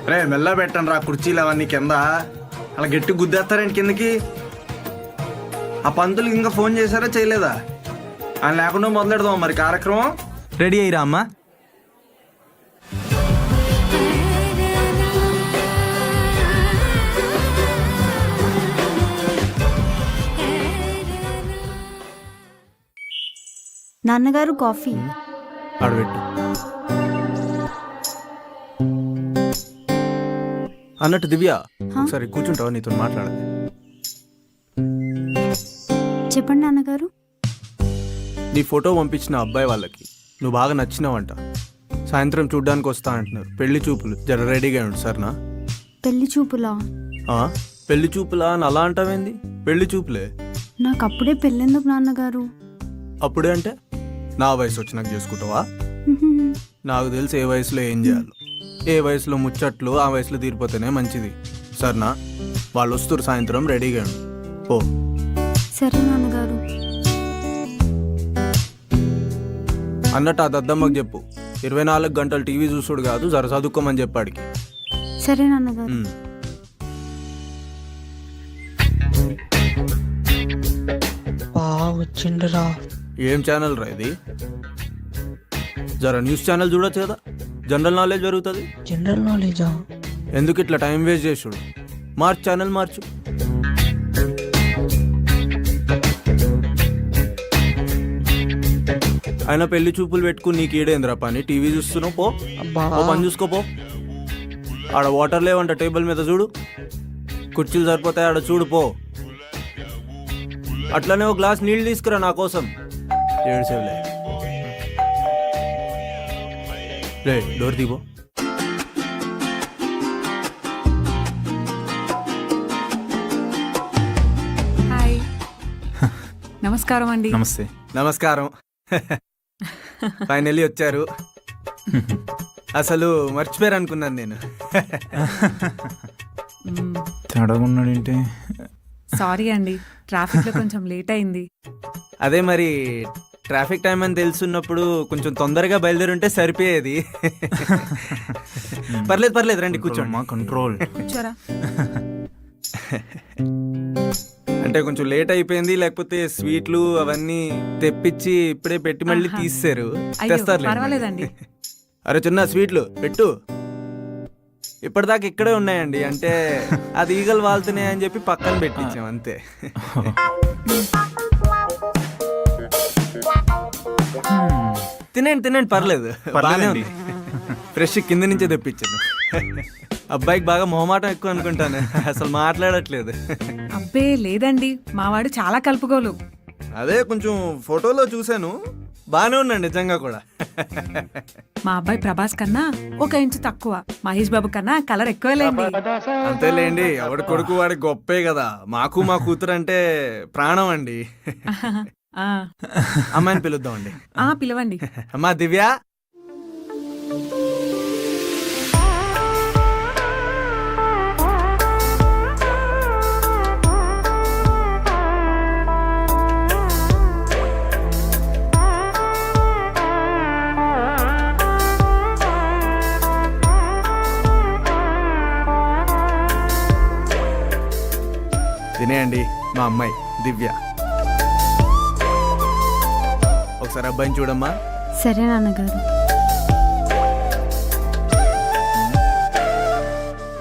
రే మెల్ల పెట్టండి రా కుర్చీలు అవన్నీ కింద. అలా గట్టి గుద్దేస్తారేంటి కిందకి? ఆ పంతులు ఇంకా ఫోన్ చేశారా చేయలేదా? ఆయన లేకుండా మొదలెడదాం మరి కార్యక్రమం. రెడీ అయ్యిరా అమ్మా. నాన్నగారు కాఫీ. ఆడబెట్టు. అన్నట్టు దివ్య, ఒకసారి కూర్చుంటావా? నీతో మాట్లాడాలి. చెప్పండి నాన్నగారు. నీ ఫోటో పంపించిన అబ్బాయి వాళ్ళకి నువ్వు బాగా నచ్చినావంట. సాయంత్రం చూడ్డానికి వస్తా అంటున్నారు. పెళ్లి చూపులు, జర రెడీగా ఉండు సరేనా? పెళ్లి చూపులా? పెళ్లి చూపులా అని అలా అంటావేంది? పెళ్లి చూపులే. నాకు అప్పుడే పెళ్ళెందుకు నాన్నగారు? అప్పుడే అంటే నా వయసు వచ్చి నాకు చేసుకుంటావా? నాకు తెలిసి ఏ వయసులో ఏం చేయాలి, ఏ వయసులో ముచ్చట్లు ఆ వయసులో తీరిపోతేనే మంచిది సరేనా? వాళ్ళు వస్తారు సాయంత్రం, రెడీగా ఉండు. ఓ సరే నాన్నగారు. అన్నట్టు ఆ దద్దమ్మకు చెప్పు 24 గంటలు టీవీ చూసుడు కాదు, జర చదువుకోమని చెప్పాడికి. సరే నాన్నగారు. వచ్చిండురా. ఏం ఛానల్ రా ఇది? జర న్యూస్ ఛానల్ చూడొచ్చు కదా, జనరల్ నాలెడ్జ్ జరుగుతుంది. జనరల్ నాలెడ్జా? ఎందుకు ఇట్లా టైం వేస్ట్ చేసుడు? మార్చు, ఛానల్ మార్చు. ఆయన పెళ్లి చూపులు పెట్టుకుని నీకు ఈడేంద్రా పని? టీవీ చూస్తున్నావు, పో ఓ పని చూసుకోపో. ఆడ వాటర్ లేవంట టేబుల్ మీద, చూడు. కుర్చీలు సరిపోతాయి ఆడ, చూడు పో. అట్లనే ఒక గ్లాస్ నీళ్ళు తీసుకురా నా కోసం. ఏడ్సేవులే. రే డోర్ దిగో. హాయ్. నమస్కారం అండి. నమస్తే. నమస్కారం. ఫైనల్లీ వచ్చారు. అసలు మర్చిపోయారు అనుకున్నాను నేను. తడగున్నాడేంటి? సారీ అండి, ట్రాఫిక్ లో కొంచెం లేట్ అయింది. అదే మరి, ట్రాఫిక్ టైం అని తెలుసున్నప్పుడు కొంచెం తొందరగా బయలుదేరుంటే సరిపోయేది. పర్లేదు పర్లేదు, రండి కూర్చోండి. మా కంట్రోల్. కూర్చోరా. అంటే కొంచెం లేట్ అయిపోయింది, లేకపోతే స్వీట్లు అవన్నీ తెప్పించి ఇప్పుడే పెట్టి మళ్ళీ తీసేశారు. అయ్యో, తెస్తారు. పర్వాలేదండి. అరే చిన్న స్వీట్లు పెట్టు. ఇప్పటిదాకా ఇక్కడే ఉన్నాయండి, అంటే అది ఈగలు వాళ్తున్నాయి అని చెప్పి పక్కన పెట్టించాం అంతే. తినండి తినండి, పర్లేదు. బాగానే ఉంది. ఫ్రెష్ కింద నుంచే తెప్పించాను. అబ్బాయికి బాగా మొహమాటం ఎక్కువ అనుకుంటాను, అసలు మాట్లాడట్లేదు. అబ్బే లేదండి, మావాడు చాలా కలుపుకోలు. అదే కొంచెం ఫోటోలో చూశాను, బాగానే ఉన్నాడు నిజంగా కూడా. మా అబ్బాయి ప్రభాస్ కన్నా 1 ఇంచు తక్కువ, మహేష్ బాబు కన్నా కలర్ ఎక్కువలేండి. అంతేలేండి, ఎవడి కొడుకు వాడి గొప్పే కదా. మాకు మా కూతురు అంటే ప్రాణం అండి. ఆ, అమ్మాయిని పిలుద్దామండి. పిలవండి. అమ్మా దివ్య. తినేయండి, మా అమ్మాయి దివ్య. ఒకసారి అబ్బాయిని చూడమ్మా. సరే నాన్నగారు.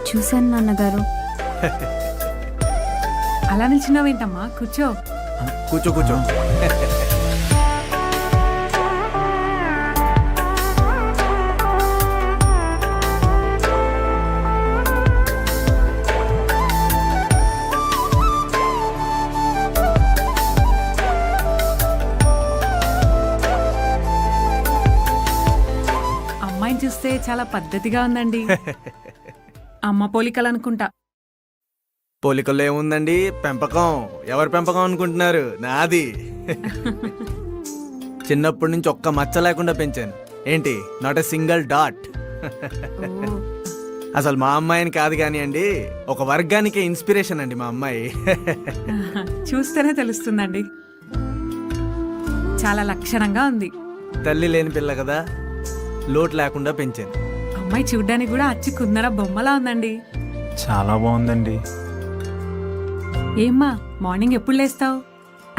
చూశాను నాన్నగారు. అలా నిల్చున్నావేంటమ్మా, కూర్చో. కూర్చో కూర్చో. చూస్తే చాలా పద్ధతిగా ఉందండి. అమ్మ పోలికలు అనుకుంటా. పోలికల్లో ఏముందండి, పెంపకం. ఎవరి పెంపకం అనుకుంటున్నారు? నాది. చిన్నప్పటి నుంచి ఒక్క మచ్చ లేకుండా పెంచాను. ఏంటి, నాట్ ఎ సింగిల్ డాట్. అసలు మా అమ్మాయిని కాదు కానీ అండి, ఒక వర్గానికే ఇన్స్పిరేషన్ అండి మా అమ్మాయి. చూస్తేనే తెలుస్తుందండి, చాలా లక్షణంగా ఉంది. తల్లి లేని పిల్ల కదా, లోటు లేకుండా పెంచాను. అమ్మాయి చూడ్డానికి కూడా అచ్చి కుందర బొమ్మలా ఉందండి. చాలా బాగుందండి. ఏమ్మా మార్నింగ్ ఎప్పుడు లేస్తావు?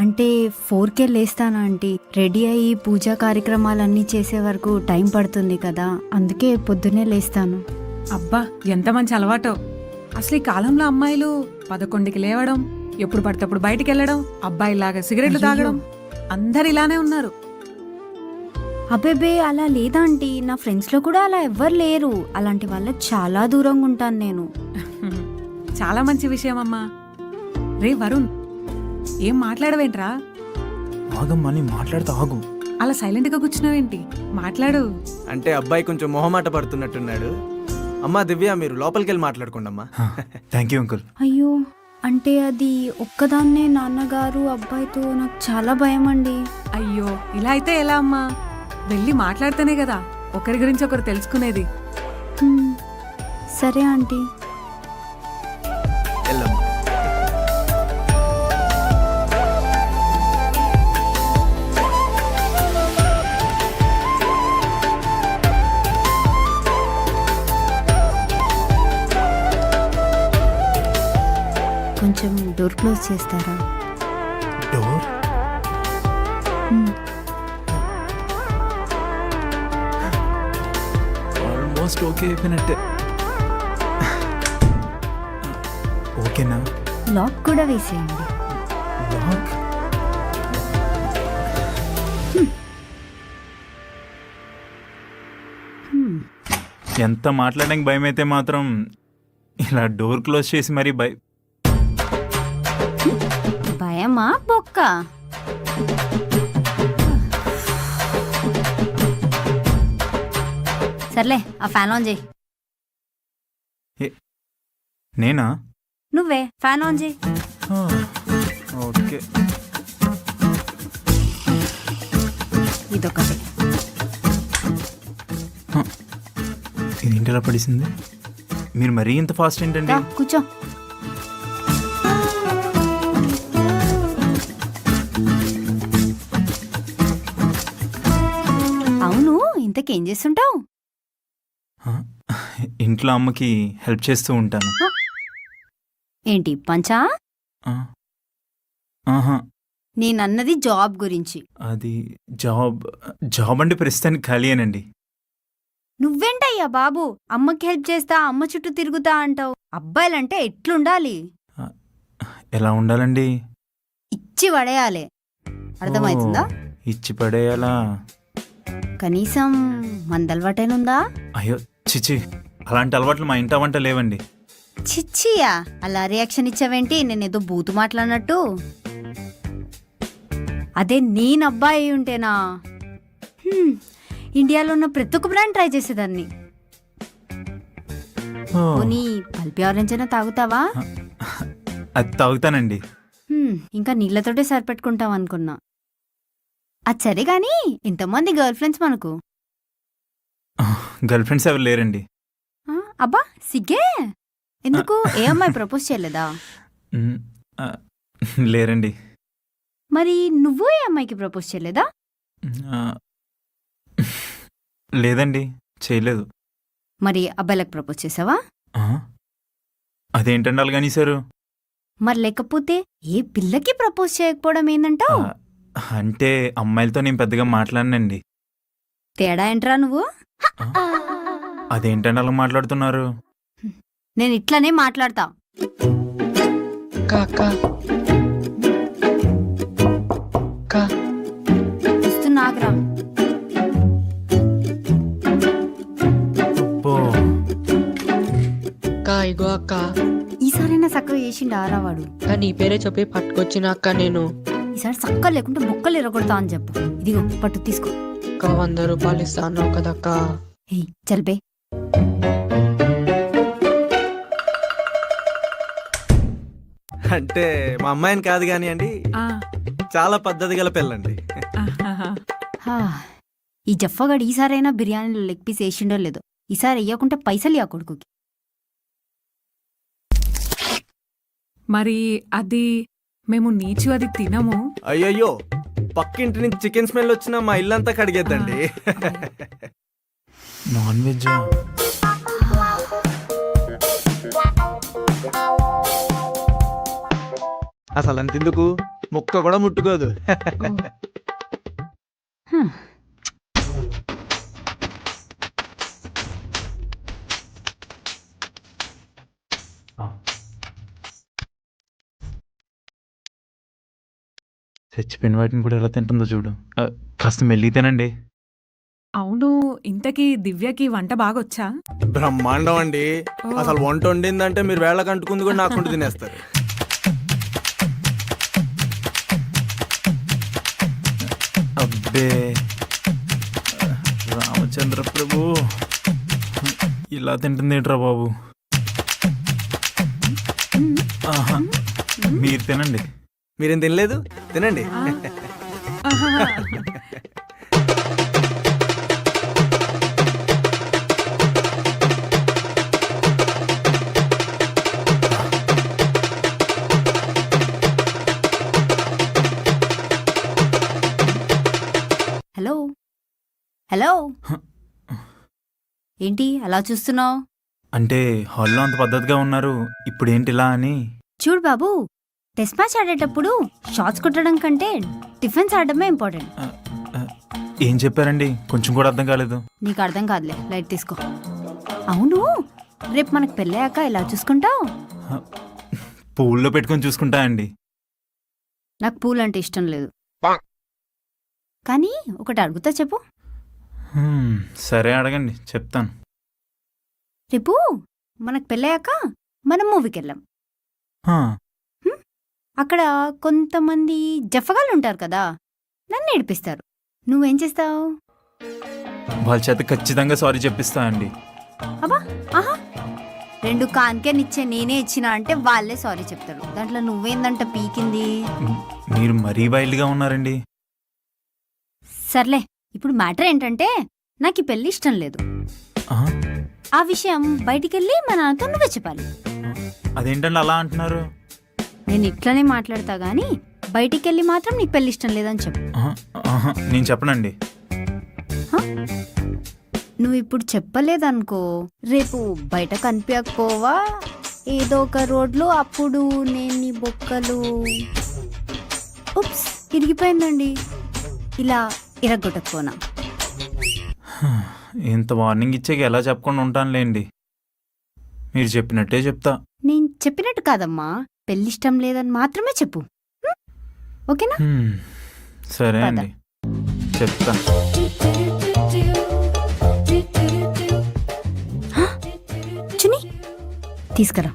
అంటే 4కే లేస్తానా ఆంటీ? రెడీ అయ్యి పూజా కార్యక్రమాలన్నీ చేసే వరకు టైం పడుతుంది కదా, అందుకే పొద్దున్నే లేస్తాను. అబ్బా ఎంత మంచి అలవాటో. అసలు ఈ కాలంలో అమ్మాయిలు 11కి లేవడం, ఎప్పుడు పడితేప్పుడు బయటికి వెళ్ళడం, అబ్బాయిలాగా సిగరెట్లు తాగడం, అందరు ఇలానే ఉన్నారు. అబ్బేబే అలా లేదా ఆంటీ, నా ఫ్రెండ్స్లో కూడా అలా ఎవ్వరు లేరు. అలాంటి వాళ్ళకి చాలా దూరంగా ఉంటాను నేను. చాలా మంచి విషయం అమ్మా. రే వరుణ్, ఏం మాట్లాడవేంట్రా? ఆగమ్మా, నీ మాట్లాడుతూ ఆగు. అలా సైలెంట్ గా కూర్చున్నావేంటి? మాట్లాడు. అంటే అబ్బాయి కొంచెం మొహమాట పడుతున్నట్టున్నాడు. అమ్మా దివ్య, మీరు లోపలికి వెళ్ళి మాట్లాడుకోండి అమ్మా. Thank you uncle. అయ్యో, అంటే అది ఒక్కదాన్నే నాన్నగారు అబ్బాయితో, నాకు చాలా భయం అండి. అయ్యో ఇలా అయితే ఎలా అమ్మా? వెళ్ళి మాట్లాడితేనే కదా ఒకరి గురించి ఒకరు తెలుసుకునేది. హ్మ్, సరే ఆంటీ. వెళ్ళమ్మా. కొంచెం డోర్ క్లోజ్ చేస్తారా? డోర్? హ్మ్. ఆల్మోస్ట్ ఓకే అయిపోయినట్టే. ఓకేనా? లాక్ కూడా వేసేయండి. లాక్? హ్మ్. ఎంత మాట్లాడడానికి భయం అయితే మాత్రం ఇలా డోర్ క్లోజ్ చేసి మరీ భయమా బొక్క? సర్లే, ఆ ఫ్యాన్ ఆన్ చేయి. నేనా? నువ్వే ఫ్యాన్ ఆన్ చేయి. ఓకే. ఇదొకటి. ఇదేంటి ఇలా పడిసింది? మీరు మరీ ఇంత ఫాస్ట్ ఏంటండి? రా, కూర్చో. అవును, ఇంతకేం చేస్తుంటావు? ఇంట్లో అమ్మకి హెల్ప్ చేస్తూ ఉంటాను. ఏంటి పంచా? ఆ, ఆహా, నేనన్నది జాబ్ గురించి. అది జాబ్ అంటే ప్రస్తుతానికి ఖాళీయేనండి. నువ్వేంటయ్యా బాబు, అమ్మకి హెల్ప్ చేస్తా, అమ్మ చుట్టూ తిరుగుతా అంటావు. అబ్బాయిలంటే ఎట్లుండాలి? ఎలా ఉండాలండి? ఇచ్చి పడేయాలి. అర్థమవుతుందా? ఇచ్చి పడేయాలా? కనీసం మందలవాటేనుందా? అయ్యో చిచి, అలాంటి అలవాట్లు మా ఇంట వంట లేవండి. చిచ్చియా, అలా రియాక్షన్ ఇచ్చావేంటి? నేనేదో బూతు మాట్లాడినట్టు. అదే నేనబ్బాయి అయి ఉంటేనా, ఇండియాలో ఉన్న ప్రతి ఒక్క బ్రాండ్ ట్రై చేసేదాన్ని. ఓ, పోనీ పల్పి ఆరెంజ్ అయినా తాగుతావా? అది తాగుతానండి. ఇంకా నీళ్లతోటే సరిపెట్టుకుంటాం అనుకున్నా. అది సరే గాని, ఇంతమంది గర్ల్ ఫ్రెండ్స్ మనకు. గర్ల్ ఫ్రెండ్స్ ఎవరు లేరండి. అబ్బా సిగ్గే. ఎందుకు, ఏ అమ్మాయి ప్రపోజ్ చేయలేదా? మ్, ఆ, లేరండి. మరి నువ్వు ఏ అమ్మాయికి ప్రపోజ్ చేయలేదా? ఆ, లేదండి, చేయలేదు. మరి అబ్బాయిలకు ప్రపోజ్ చేసావా? ఆ, అదేంటండి అలాగని సారు? మరి లేకపోతే ఏ పిల్లకి ప్రపోజ్ చేయకపోవడం ఏందంటావు? అంటే అమ్మాయిలతో నేను పెద్దగా మాట్లాడనండి. తేడా ఏంట్రా నువ్వు? అదేంటండి అలా మాట్లాడుతున్నారు? నేను ఇట్లనే మాట్లాడతా. ఇస్తున్నాగ్రా. అబ్బో, అక్క ఇగో అక్క, ఈసారైనా చక్కగా చేసిండు ఆరావాడు. నీ పేరే చెప్పి పట్టుకొచ్చిన అక్క నేను. ఈసారి చక్క లేకుంటే బొక్కలు ఎరగొడతా అని చెప్పు. ఇదిగో పట్టు తీసుకో. అక్క 100 రూపాయలు ఇస్తా అన్నావు కదక్క. ఏయ్ చల్పే. అంటే మా అమ్మాయిని కాదు కానీ అండి, ఆ, చాలా పద్ధతి గల పిల్లండి. ఆహాహా. ఈ జఫ్ఫగాడు ఈసారైనా బిర్యానీలో లెగ్ పీస్ వేసిండో లేదో. ఈసారి వేయకుంటే పైసలు ఇయ్య కొడుకుకి. మరి అది మేము నీచు అది తినము. అయ్యయ్యో, పక్కింటి నుంచి చికెన్ స్మెల్ వచ్చినా మా ఇల్లంతా కడిగేద్దండి. Non veg? అసలు అంతెందుకు ముక్క కూడా ముట్టుకోదు. చచ్చిపోయిన వాటిని కూడా ఎలా తింటుందో చూడు. కాస్త మెల్లిగా తినండి. అవును, ఇంతకీ దివ్యకి వంట బాగొచ్చా? బ్రహ్మాండం అండి. ఓ. అసలు వంట వండిందంటే మీరు వేళకు అంటుకుంది కూడా నాకుంటూ తినేస్తారు. అబ్బే రామచంద్ర ప్రభు, ఇలా తింటుంది ఏంట్రా బాబు. ఆహా, మీరు తినండి. మీరేం తినలేదు, తినండి. ఆహాహా. హలో హలో ఏంటి అలా చూస్తున్నావు? అంటే హాల్లో అంత పద్ధతిగా ఉన్నారు, ఇప్పుడు ఏంటి ఇలా అని. చూడు బాబు, టెస్ట్ మ్యాచ్ ఆడేటప్పుడు షాట్స్ కొట్టడం కంటే డిఫెన్స్ ఆడడమే ఇంపార్టెంట్. ఆ, ఆ, ఏం చెప్పారండి? కొంచెం కూడా అర్థం కాలేదు. నీకు అర్థం కాదులే, లైట్ తీసుకో. అవును, రేపు మనకు పెళ్ళయ్యాక ఇలా చూసుకుంటావు? పువ్వుల్లో పెట్టుకొని చూసుకుంటా అండి. నాకు పూలు అంటే ఇష్టం లేదు. కానీ ఒకటి అడుగుతా చెప్పు. సరే అడగండి, చెప్తాను. రేపు మనకు పెళ్ళయ్యాక మనం మూవీకి వెళ్ళాం. ఆ, అక్కడ కొంతమంది జఫగాళ్ళు ఉంటారు కదా, నన్ను ఏడిపిస్తారు. నువ్వేం చేస్తావు? వాళ్ళ చేత ఖచ్చితంగా సారీ చెప్పిస్తా అండి. అబ్బా, ఆహా, 2 కాన్కేనిచ్చే నేనే ఇచ్చినా అంటే వాళ్ళే సారీ చెప్తారు. దాంట్లో నువ్వేందంట పీకింది? మీరు మరీ వైల్డ్గా ఉన్నారండి. సర్లే, ఇప్పుడు మ్యాటర్ ఏంటంటే నాకు ఈ పెళ్లి ఇష్టం లేదు. ఆ, ఆ విషయం బయటికెళ్ళి మా నాన్నతో నువ్వే చెప్పాలి. అదేంటండి అలా అంటున్నారు? నేను ఇట్లనే మాట్లాడతా గానీ బయటికెళ్ళి మాత్రం నీకు పెళ్లి ఇష్టం లేదని చెప్పు. ఆహా, నేను చెప్పనండి. నువ్వు ఇప్పుడు చెప్పలేదనుకో, రేపు బయట కనిపించకపోవా ఏదో ఒక రోడ్లో, అప్పుడు నేను నీ బొక్కలు ఉప్స్ ఇరిగిపోయిందండి ఇలా ఇరగొట్టకపోనా? ఇంత వార్నింగ్ ఇచ్చాక ఎలా చెప్పకుండా ఉంటానులేండి. మీరు చెప్పినట్టే చెప్తా. నేను చెప్పినట్టు కాదమ్మా, పెళ్లి ఇష్టం లేదని మాత్రమే చెప్పు. ఓకేనా? సరే పద. అండి, చెప్తా. చుని తీసుకురా.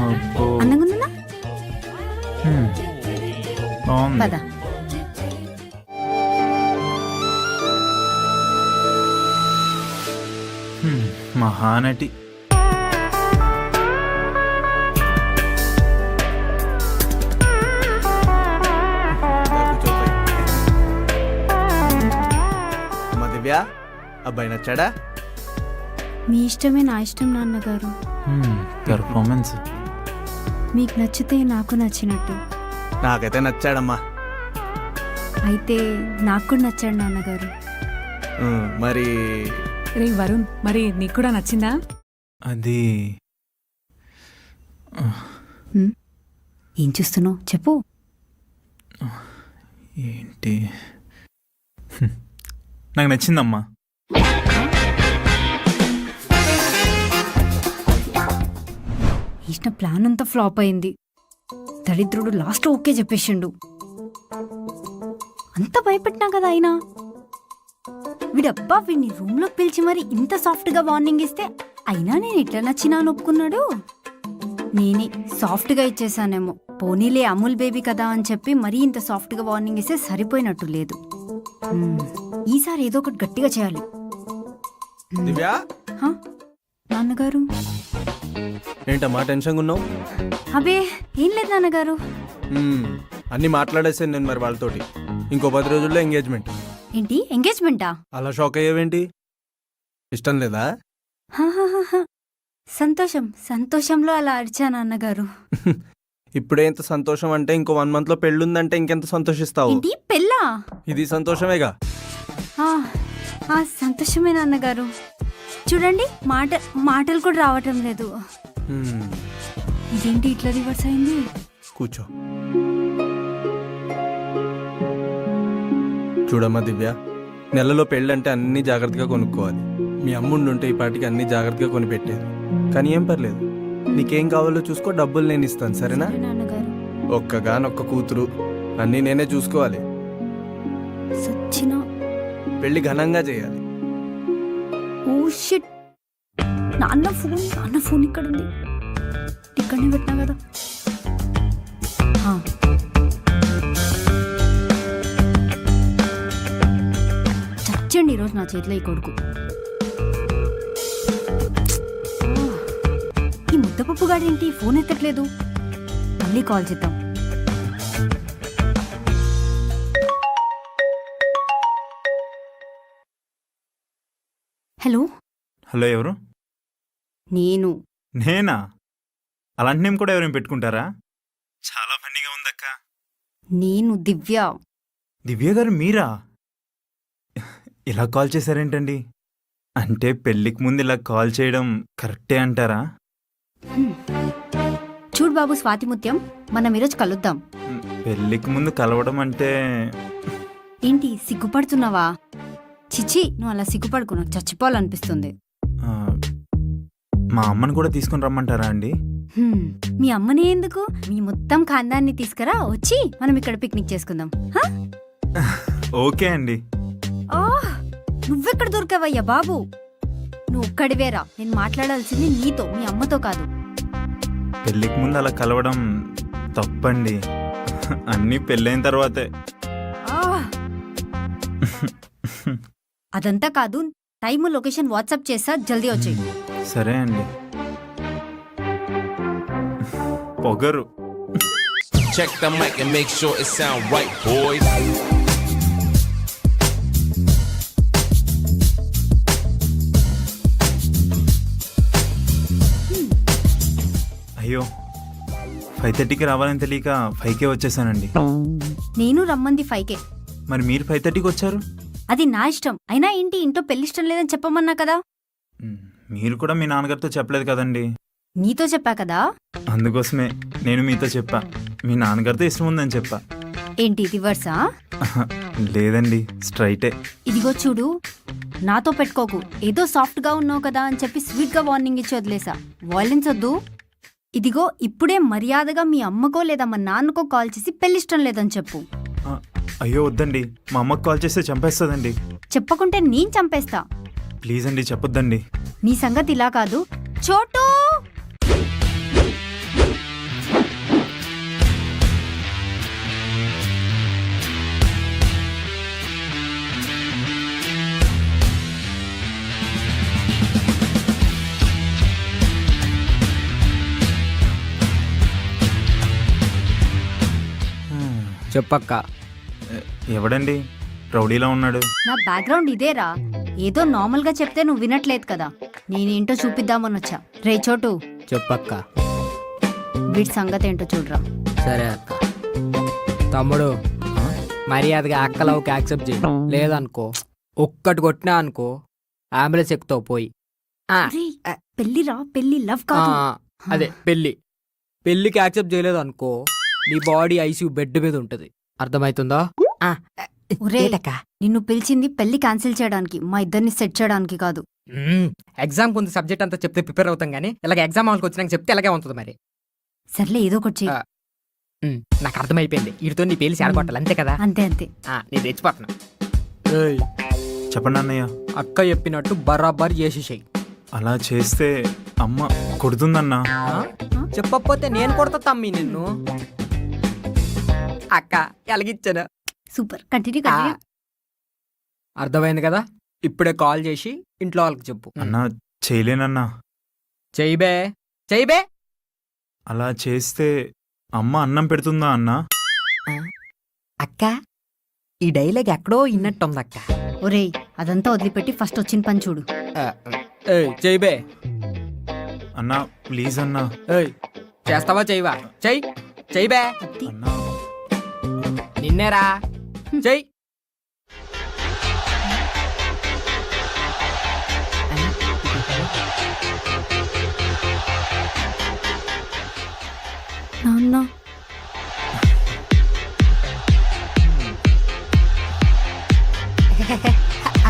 అబ్బో, అందంగా ఉందా? బాగుంది. పద. మహానటి. అమ్మా దివ్య, అబ్బాయి నచ్చాడా? మీ ఇష్టమే నా ఇష్టం నాన్నగారు. పెర్ఫార్మెన్స్ మీకు నచ్చితే నాకు నచ్చినట్టు. నాకైతే నచ్చాడమ్మా. అయితే నాకు కూడా నచ్చాడు నాన్నగారు. మరి రే వరుణ్, మరి నీకు కూడా నచ్చిందా? అది ఏం చూస్తున్నావు చెప్పు. ఏంటి, నాకు నచ్చిందమ్మా. ఇష్టం ప్లాన్ అంతా ఫ్లాప్ అయింది. దరిద్రుడు లాస్ట్ ఓకే చెప్పేసిండు. అంత భయపెట్టినా కదా అయినా. వీడబ్బా వీడిని రూమ్ లో పిలిచి మరి ఇంత సాఫ్ట్ గా వార్నింగ్ ఇస్తే అయినా నేను ఇట్లా నచ్చినా అని ఒప్పుకున్నాడు. నేనే సాఫ్ట్ గా ఇచ్చేసానేమో. పోనీలే అమూల్ బేబీ కదా అని చెప్పి మరీ ఇంత సాఫ్ట్ గా వార్నింగ్ ఇస్తే సరిపోయినట్టు లేదు. ఈసారి ఏదో ఒకటి గట్టిగా చేయాలి. దివ్య, హా? నాన్నగారు? ఏంటమ్మా టెన్షన్గా ఉన్నావు? అబే ఏం లేదు నాన్నగారు. అన్నీ మాట్లాడేసాను నేను మరి వాళ్ళతోటి. ఇంకో 10 రోజుల్లో ఎంగేజ్మెంట్. ఏంటి ఎంగేజ్మెంటా? అలా షాక్ అయ్యేవేంటి? ఇష్టం లేదా? హాహాహాహా. సంతోషం సంతోషంలో అలా అరిచా నాన్నగారు. ఇప్పుడే ఇంత సంతోషం అంటే ఇంకో 1 month లో పెళ్ళుందంటే ఇంకెంత సంతోషిస్తావు? ఏంటి పెళ్ళా? ఇది సంతోషమేగా. ఆ, సంతోషమే నాన్నగారు. చూడండి మాటలు కూడా రావటం లేదు. హ్మ్, ఇదేంటి ఇట్లా రివర్స్ అయింది? కూర్చో. చూడమ్మా దివ్య, నెలలో పెళ్ళంటే అన్ని జాగ్రత్తగా కొనుక్కోవాలి. మీ అమ్ముండుంటే ఈ పాటికి అన్ని జాగ్రత్తగా కొనిపెట్టేది. కానీ ఏం పర్లేదు, నీకేం కావాలో చూసుకో, డబ్బులు నేను ఇస్తాను, సరేనా? సరే నాన్నగారు. ఒక్కగానొక్క కూతురు, అన్నీ నేనే చూసుకోవాలి. సచ్చిన. పెళ్లి ఘనంగా చేయాలి. ఓ షిట్, నాన్న ఫోన్ ఇక్కడ ఉంది. ఇక్కడనే పెట్టినా కదా. చచ్చండి ఈరోజు నా చేతిలో ఈ కొడుకు. ఈ ముద్దపప్పు గాడేంటి ఫోన్ ఎత్తట్లేదు? మళ్ళీ కాల్ చేద్దాం. హలో. హలో, ఎవరు? నేనా? అలాంటి నేమ్ కూడా ఎవరైనా పెట్టుకుంటారా? చాలా ఫన్నీగా ఉందక్క. నేను దివ్య. దివ్య గారు మీరా? ఇలా కాల్ చేశారేంటండి? అంటే పెళ్ళికి ముందు ఇలా కాల్ చేయడం కరెక్టే అంటారా? చూడు బాబు స్వాతిముత్యం, మనం ఈరోజు కలుద్దాం. పెళ్ళికి ముందు కలవడం అంటే ఏంటి సిగ్గుపడుతున్నావా? చిచి, నువ్వు అలా సిగ్గుపడుకు, నాకు చచ్చిపోవాలనిపిస్తుంది. ఆ, మా అమ్మని కూడా తీసుకుని రమ్మంటారా అండి? మీ అమ్మని ఎందుకు, మీ మొత్తం ఖాందాన్ని తీసుకురా, వచ్చి మనం ఇక్కడ పిక్నిక్ చేసుకుందాం. ఓకే అండి. నువ్వెక్కడ దొరికావయ్యా బాబు? నువ్వు ఒక్కడివేరా. నేను మాట్లాడాల్సింది నీతో, మీ అమ్మతో కాదు. పెళ్ళికి ముందు అలా కలవడం తప్పండి. అన్నీ పెళ్ళైన తర్వాతే. అదంతా కాదు, టైము లొకేషన్ వాట్సాప్ చేసా, జల్దీ వచ్చేయి. సరే అండి. పొగరు. Check the mic and make sure it sound right, boys. అయ్యో, 5:30కి రావాలని తెలియక 5కే వచ్చేసానండి. నేను రమ్మంది 5కే. మరి మీరు 5:30కి వచ్చారు? అది నా ఇష్టం. అయినా ఏంటి, ఇంట్లో పెళ్లిష్టం లేదని చెప్పమన్నా కదా. మీరు కూడా మీ నాన్నగారితో చెప్పలేదు కదండి. నీతో చెప్పా కదా. అందుకోసమే నేను మీతో చెప్పా. మీ నాన్నగారితో ఇష్టం ఉందని చెప్పా. ఏంటి రివర్సా? లేదండి, స్ట్రైటే. ఇదిగో చూడు, నాతో పెట్టుకోకు. ఏదో సాఫ్ట్ గా ఉన్నావు కదా అని చెప్పి స్వీట్ గా వార్నింగ్ ఇచ్చి వదిలేసా. వాయిలెన్స్ వద్దు. ఇదిగో ఇప్పుడే మర్యాదగా మీ అమ్మకో లేదా మా నాన్నకో కాల్ చేసి పెళ్లిష్టం లేదని చెప్పు. అయ్యో వద్దండి, మా అమ్మకు కాల్ చేస్తే చంపేస్తుందండి. చెప్పకుంటే నేను చంపేస్తా. ప్లీజ్ అండి, చెప్పొద్దండి. నీ సంగతి ఇలా కాదు. చోటు, చెప్పక్క. ఎవడండి రౌడీలా ఉన్నాడు? నా బ్యాక్గ్రౌండ్ ఇదేరా. ఏదో నార్మల్ గా చెప్తే నువ్వు వినట్లేదు కదా. నేనేంటో చూపిద్దామని వచ్చా. రే చోటు, చెప్పక్క. వీడి సంగతి ఏంటో చూడరా. సరే అక్క. తమ్ముడు, మర్యాదగా అక్కలవుకి యాక్సెప్ట్ చేయి. లేదనుకో ఒక్కటి కొట్టినా అనుకో అంబులెన్స్ ఎక్కుతావు పోయి. రేయ్, పెళ్లిరా, పెళ్లి, లవ్ కాదు. అదే పెళ్లికి యాక్సెప్ట్ చేయలేదు అనుకో నీ బాడీ ఐసీయూ బెడ్ మీద ఉంటది. అర్థమవుతుందా? ఒరేయ్, నిన్ను పిలిచింది పెళ్లి క్యాన్సిల్ చేయడానికి, మా ఇద్దరిని సెట్ చేయడానికి కాదు. ఎగ్జామ్ కొంత సబ్జెక్ట్ అంతా చెప్తే ప్రిపేర్ అవుతాం కానీ ఇలాగ ఎగ్జామ్ హాల్కి వచ్చినాక చెప్తే ఎలాగే ఉంటుంది మరి. సర్లే, ఏదో ఒకటి చెయ్యి. నాకు అర్థమైపోయింది. వీటితో నీ పేలి చేరగొట్టాలి, అంతే కదా? అంతే అంతే. నేను తెచ్చిపోతున్నా. చెప్పండి అన్నయ్య. అక్క చెప్పినట్టు బరాబర్ చేసేసాయి. అలా చేస్తే అమ్మ కొడుతుందన్నా. చెప్పకపోతే నేను కొడతా తమ్మి నిన్ను. అక్క ఎలాగిచ్చాను. Super, continue continue. అర్థమైంది కదా? ఇప్పుడే కాల్ చేసి ఇంట్లో వాళ్ళకి చెప్పు. అన్నా చేయలేనన్నా. చెయ్యబే. అలా చేస్తే అమ్మ అన్నం పెడుతుందా అన్నా? అక్క ఈ డైలాగ్ ఎక్కడో ఇన్నట్టుంది అక్క. ఒరేయ్, అదంతా వదిలిపెట్టి ఫస్ట్ వచ్చిన పని చూడు. చెయ్యబే. అన్నా ప్లీజ్ అన్నా. చేస్తావా చెయ్యవా? చెయ్యబే. అన్నా నిన్నేరా చెయ్యి. నాన్న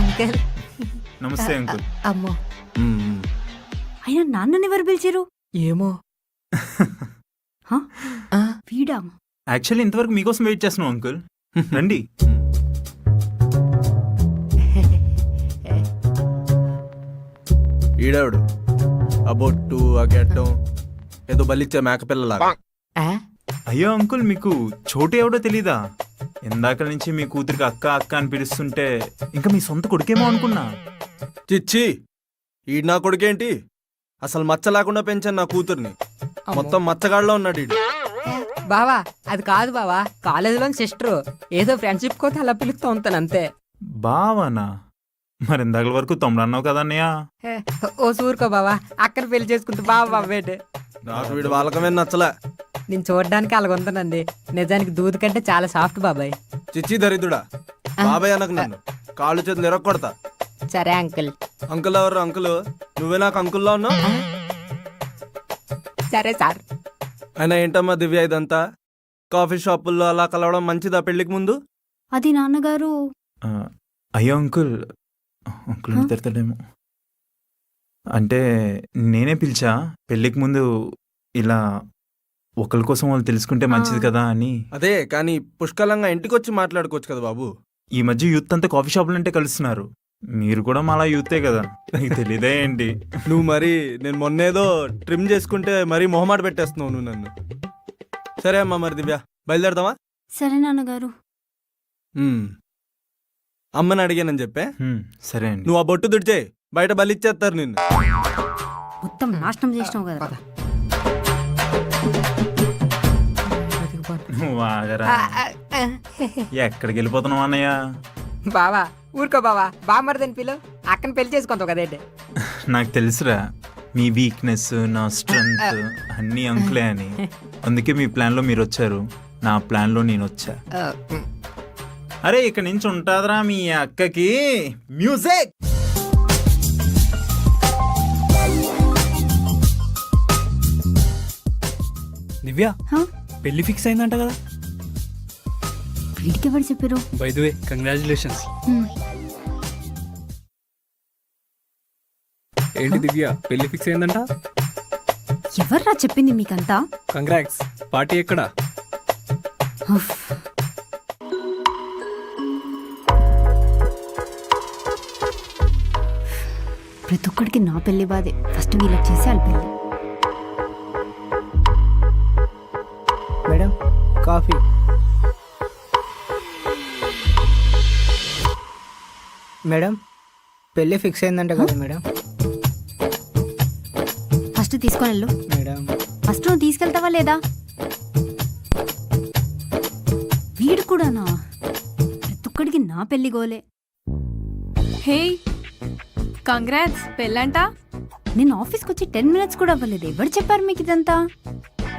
అంకల్ నమస్తే అంకుల్. అమ్మో మ్మ్. అయినా నాన్నని ఎవరు పిలిచారు ఏమో హ? ఆ, వీడా యాక్చువల్లీ ఇంతవరకు మీకోసం వెయిట్ చేస్తున్నాం అంకుల్. రండి. ఈడావిడు ఆ బొట్టు ఆ గెట్టం ఏదో బలిచ్చే మేకపిల్లలాగా. ఆ? అయ్యో అంకుల్, మీకు చోటు ఎవడో తెలీదా? ఇందాక నుంచి మీ కూతురికి అక్క అక్క అని పిలుస్తుంటే ఇంకా మీ సొంత కొడుకేమో అనుకున్నా. చిచ్చి ఈడు నా కొడుకేంటి, అసలు మచ్చ లేకుండా పెంచాను నా కూతుర్ని. మొత్తం మచ్చగాళ్ళలో ఉన్నాడు ఈడు. బావా అది కాదు బావా, కాలేజీలో సిస్టర్ ఏదో ఫ్రెండ్షిప్ కోతే అలా పిలుస్తూ ఉంటాను అంతే. బావనా? మరి ఇందాక వరకు తమ్ముడు అన్నావు కదా అన్నయ్య. ఏ, ఓ సూరుకో బావా, అక్కడ పెళ్లి చేసుకుంటూ బావ బాబేటి. నాకు వీడు వాళ్ళకమే నచ్చలే. నేను చూడడానికి అలాగుంటానండి, నిజానికి దూది కంటే చాలా సాఫ్ట్ బాబాయ్. చిచ్చి దరిద్రుడా, బాబాయ్ అనకు నన్ను, కాళ్ళు చేతులు ఎరగొడతా. సరే అంకుల్. అంకుల్ ఎవరు అంకుల్? నువ్వే నాకు అంకుల్లా ఉన్నావు. సరే సార్. అయినా ఏంటమ్మా దివ్య ఇదంతా? కాఫీ షాపుల్లో అలా కలవడం మంచిదా పెళ్లికి ముందు? అది నాన్నగారు ఆ, అయ్యో అంకుల్, అంకుల్ హ? తిడతాడేమో. అంటే నేనే పిలిచా పెళ్ళికి ముందు, ఇలా ఒకరి కోసం వాళ్ళు తెలుసుకుంటే మంచిది కదా అని. అదే కానీ పుష్కలంగా ఇంటికొచ్చి మాట్లాడుకోవచ్చు కదా బాబు. ఈ మధ్య యూత్ అంతా కాఫీ షాపులంటే కలుస్తున్నారు. మీరు కూడా మాలా యూతే కదా, నాకు తెలీదే ఏంటి. నువ్వు మరి నేను మొన్నేదో ట్రిమ్ చేసుకుంటే మరీ మొహమాట పెట్టేస్తున్నావు నువ్వు నన్ను. సరే అమ్మా మరి దివ్య బయలుదేరదామా? సరే నాన్నగారు ఉమ్. అమ్మని అడిగానని చెప్పే. సరే అండి. నువ్వు ఆ బొట్టు దుడిచే, బయట బలిచ్చేస్తారు నిన్ను. మొత్తం నాశనం చేసినావు కదా. నువ్వు ఆగరా. ఎక్కడికి వెళ్ళిపోతున్నావు అన్నయ్య? బావా ఊరుకో బావా, బామ్మర్దని పిలు, అక్కని పెళ్లి చేసుకుంటావు కదేంటి. నాకు తెలుసురా మీ వీక్నెస్ నా స్ట్రెంగ్త్ అన్నీ అంకులే అని. అందుకే మీ ప్లాన్లో మీరు వచ్చారు, నా ప్లాన్లో నేను వచ్చా. అరే ఇక్కడ నుంచి ఉంటాదరా మీ అక్కకి మ్యూజిక్. దివ్య హ? పెళ్లి ఫిక్స్ అయిందంట కదా. వీడికి ఎవరు చెప్పారు? By the way congratulations. హ్మ్. ఏంటి దివ్య పెళ్లి ఫిక్స్ అయిందంట? ఎవర్రా చెప్పింది మీకంతా? కంగ్రాట్స్. పార్టీ ఎక్కడ? ఉఫ్. ప్రతి ఒక్కడికి నా పెళ్లి బాధే. ఫస్ట్ వీళ్ళకి చేసి వాళ్ళ పెళ్లి. Madam coffee. మేడం పెళ్లి ఫిక్స్ అయిందంట కదా మేడం. ఫస్ట్ తీసుకొని వెళ్ళు. మేడం ఫస్ట్ నువ్వు తీసుకెళ్తావా లేదా? వీడు కూడానా? ప్రతి ఒక్కడికి నా పెళ్లి గోలే. హే కంగ్రాట్స్ పెళ్ళంట. నేను ఆఫీస్కి వచ్చి 10 minutes కూడా అవ్వలేదు. ఎవరు చెప్పారు మీకు ఇదంతా?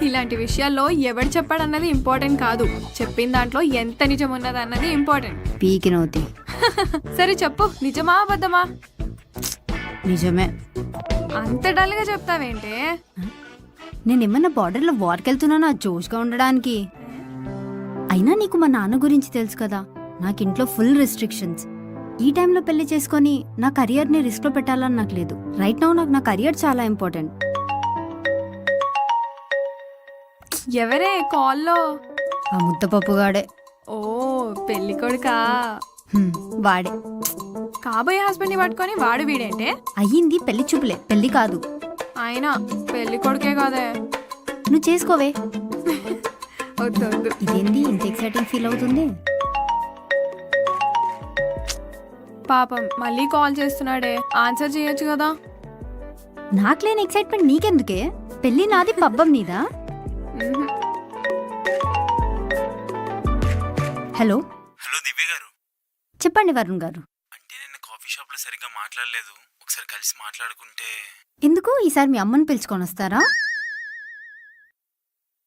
ఇలాంటి విషయాల్లో ఎవడు చెప్పాడన్నది ఇంపార్టెంట్ కాదు, చెప్పిన దాంట్లో ఎంత నిజం ఉన్నది అన్నది ఇంపార్టెంట్. పీకినవుతి. సరే చెప్పు, నిజమా అబద్ధమా? నిజమే. అంత డల్గా చెప్తావేంటే? నేనేమన్నా బార్డర్లో వార్కి వెళ్తున్నానా జోష్గా ఉండడానికి? అయినా నీకు మా నాన్న గురించి తెలుసు కదా, నాకు ఇంట్లో ఫుల్ రెస్ట్రిక్షన్స్. ఈ టైంలో పెళ్లి చేసుకొని నా కెరియర్ని రిస్క్లో పెట్టాలని నాకు లేదు. రైట్ నౌ నాకు నా కెరియర్ చాలా ఇంపార్టెంట్. ఎవరే కాల్లో? ఆ ముద్దపప్పుగాడే. ఓ పెళ్లి కొడుకా? వాడే. కాబోయే హస్బెండ్ ని పట్టుకొని వాడు వీడేంటే? అయ్యింది పెళ్లి చూపులే, పెళ్లి కాదు. అయినా పెళ్లి కొడుకే కాదే. నువ్వు చేసుకోవే. వద్దు వద్దు. ఇదేంది ఇంత ఎక్సైటింగ్ ఫీల్ అవుతుంది? పాపం మళ్ళీ కాల్ చేస్తున్నాడే, ఆన్సర్ చేయొచ్చు కదా. నాకు లేని ఎక్సైట్మెంట్ నీకెందుకే? పెళ్లి నాది, పబ్బం నీదా? మ్హూ. హలో హలో దివ్య గారు. చెప్పండి వరుణ్ గారు. అంటే నేను కాఫీ షాప్లో సరిగ్గా మాట్లాడలేదు, ఒకసారి కలిసి మాట్లాడుకుంటే. ఎందుకు ఈసారి మీ అమ్మని పిలుచుకొని వస్తారా?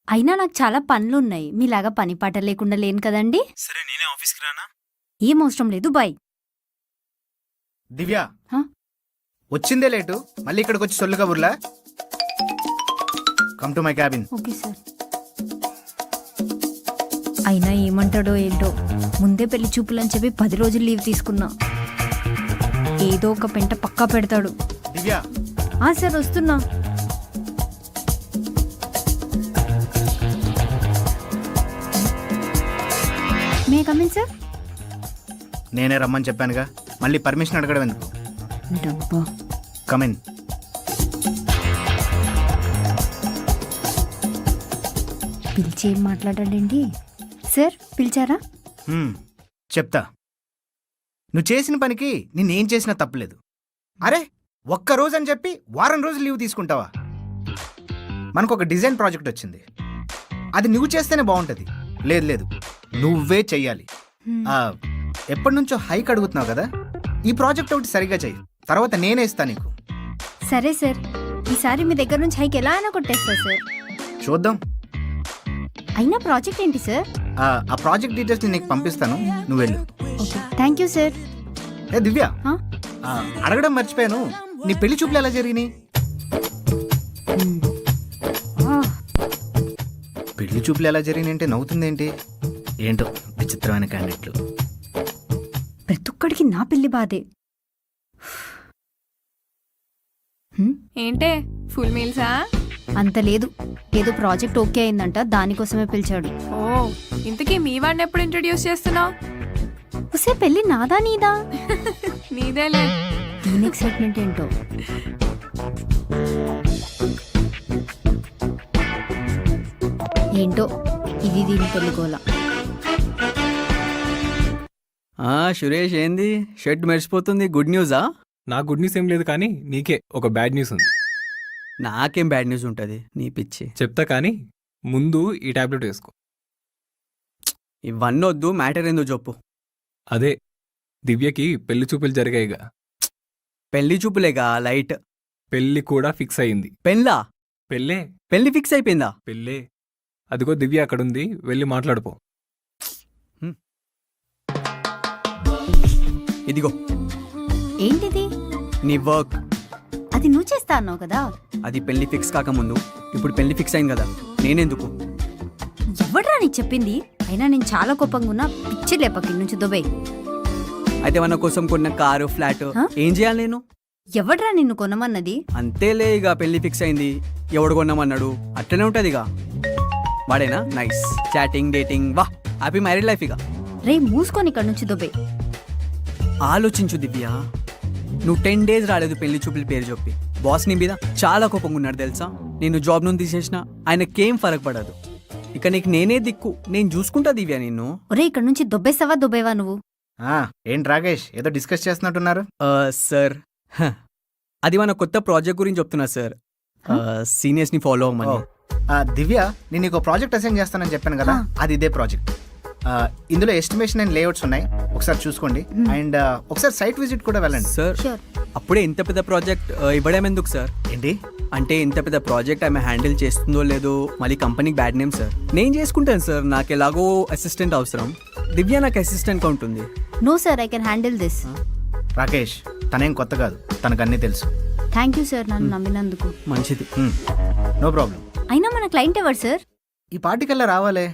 అయినా నాకు చాలా పనులున్నాయి, మీలాగా పని పాట లేకుండా లేను కదండి. సరే నేనే ఆఫీస్కి రానా? ఏం అవసరం లేదు, బాయ్. దివ్య హ? వచ్చిందే లేటు మళ్ళీ ఇక్కడికి వచ్చి సొల్లు కబుర్లా. Come to my cabin. Okay sir. అయినా ఏమంటాడో ఏంటో, ముందే పెళ్లి చూపులని చెప్పి 10 రోజులు లీవ్ తీసుకున్నా. ఏదో ఒక పెంట పక్కా పెడతాడు. దివ్య, సార్ వస్తున్నా. May come in sir. నేనే రమ్మని చెప్పానుగా, మళ్ళీ పర్మిషన్ అడగడం ఎందుకు? డబ్బా. కమిన్. పిలిచి ఏం మాట్లాడాడండి సార్? పిలిచారా? చెప్తా. నువ్వు చేసిన పనికి నిన్నేం చేసినా తప్పులేదు. అరే, ఒక్క రోజు అని చెప్పి వారం రోజులు లీవ్ తీసుకుంటావా? మనకు ఒక డిజైన్ ప్రాజెక్ట్ వచ్చింది, అది నువ్వు చేస్తేనే బాగుంటుంది. లేదు లేదు, నువ్వే చెయ్యాలి. ఎప్పటి నుంచో హైక్ అడుగుతున్నావు కదా, ఈ ప్రాజెక్ట్ ఒకటి సరిగ్గా చెయ్యి, తర్వాత నేనే ఇస్తా నీకు. సరే సార్, ఈసారి మీ దగ్గర నుంచి హైక్ ఎలా అయినా కొట్టేస్తా సార్. చూద్దాం. అయినా ప్రాజెక్ట్ ఏంటి సార్? ఆ ప్రాజెక్ట్ డీటెయిల్స్ నేను నీకు పంపిస్తాను, నువ్వు వెళ్ళు. Okay, thank you sir. ఏ దివ్య, అడగడం మర్చిపోయాను, నీ పెళ్లి చూపులు ఎలా జరిగినాయి? పెళ్లి చూపులు ఎలా జరిగినాయి అంటే నవ్వుతుందేంటి? ఏంటో విచిత్రమైన క్యాండిడేట్లు. ప్రతి ఒక్కడికి నా పెళ్లి బాధే. ఏంటే ఫుల్ మీల్సా? అంత లేదు, ఏదో ప్రాజెక్ట్ ఓకే అయిందంట, దానికోసమే పిలిచాడు. ఓ, ఇంతకీ మీ వాడిని ఎప్పుడు ఇంట్రడ్యూస్ చేస్తున్నావు? ఉసే పెళ్లి నాదా నీదా? నీదేలే. దీని ఎక్సైట్మెంట్ ఏంటో. ఏంటో ఇది దీని పెళ్లి గోల. సురేష్ ఏంది షర్ట్ మెరిసిపోతుంది, గుడ్ న్యూసా? నా గుడ్ న్యూస్ ఏం లేదు కానీ నీకే ఒక బ్యాడ్ న్యూస్ ఉంది. నాకేం బ్యాడ్ న్యూస్ ఉంటుంది, నీ పిచ్చి. చెప్తా కానీ ముందు ఈ టాబ్లెట్ వేసుకో. ఇవన్నీ వద్దు, మ్యాటర్ ఏందో చెప్పు. అదే, దివ్యకి పెళ్లి చూపులు జరిగాయిగా. పెళ్లి చూపులేగా, లైట్. పెళ్లి కూడా ఫిక్స్ అయింది. పెళ్ళా? పెళ్ళే. పెళ్లి ఫిక్స్ అయిపోయిందా? పెళ్ళే. అదిగో దివ్య అక్కడుంది, వెళ్ళి మాట్లాడుకో. ఇదిగో ఏంటిది? నీ వర్క్. అది నువ్వు చేస్తా అన్నావు కదా. అది పెళ్లి ఫిక్స్ కాకముందు, ఇప్పుడు పెళ్లి ఫిక్స్ అయింది కదా, నేనెందుకు? ఎవడ్రా నీకు చెప్పింది? అయినా నేను చాలా కోపంగా ఉన్నా, పిచ్చి లేపకి నుంచి దుబాయ్. అయితే మన కోసం కొన్న కారు, ఫ్లాట్ ఏం చేయాలి నేను? ఎవడ్రా నిన్ను కొనమన్నది? అంతేలే, ఇక పెళ్లి ఫిక్స్ అయింది, ఎవడు కొన్నామన్నాడు, అట్లనే ఉంటది ఇక. వాడేనా? నైస్ చాటింగ్, డేటింగ్, వా హ్యాపీ మ్యారీడ్ లైఫ్ ఇక. రే మూసుకొని ఇక్కడ నుంచి దుబాయ్. ఆలోచించు దివ్య, నువ్వు 10 days రాలేదు పెళ్లి చూపుల పేరు చెప్పి. బాస్ నీ మీద చాలా కోపంగా ఉన్నాడు తెలుసా. నేను జాబ్ నుండి తీసేసిన ఆయనకేం ఫరక్ పడదు. ఇక నీకు నేనే దిక్కు, నేను చూసుకుంటా దివ్య నిన్ను. ఒరే ఇక్కడ నుంచి దుబ్బేస్తావా దుబ్బేవా నువ్వు? ఏంటి రాకేష్, ఏదో డిస్కస్ చేస్తున్నట్టున్నారు? సార్, అది మన కొత్త ప్రాజెక్ట్ గురించి చెప్తున్నా సార్. సీనియర్స్ ని ఫాలో అవ్వమని. దివ్య, నేను నీకు ప్రాజెక్ట్ అసైన్ చేస్తానని చెప్పాను కదా, అది ఇదే ప్రాజెక్ట్. ఇందులో ఎస్టిమేషన్ అండ్ లేఅవుట్స్ ఉన్నాయి, ఒకసారి చూసుకోండి. అండ్ ఒకసారి సైట్ విజిట్ కూడా వెళ్ళండి. సార్, అప్పుడే ఇంత పెద్ద ప్రాజెక్ట్ ఇవ్వడం ఎందుకు సార్? ఏంటి అంటే ఇంత పెద్ద ప్రాజెక్ట్ ఆమె హ్యాండిల్ చేస్తుందో లేదో మళ్ళీ కంపెనీకి బ్యాడ్ నేమ్ సార్. నేను చేసుకుంటాను సార్, నాకు ఎలాగో అసిస్టెంట్ అవసరం. దివ్య నాకు అసిస్టెంట్గా ఉంటుంది. No sir, I can handle this. Rakesh, తనేం కొత్త కాదు, తనకు అన్నీ తెలుసు. థ్యాంక్ యూ సార్ నన్ను నమ్మినందుకు. మంచిది. No problem. అయినా మన క్లయింట్ ఎవరు సార్? ఈ పార్టీకల్లా రావాలే.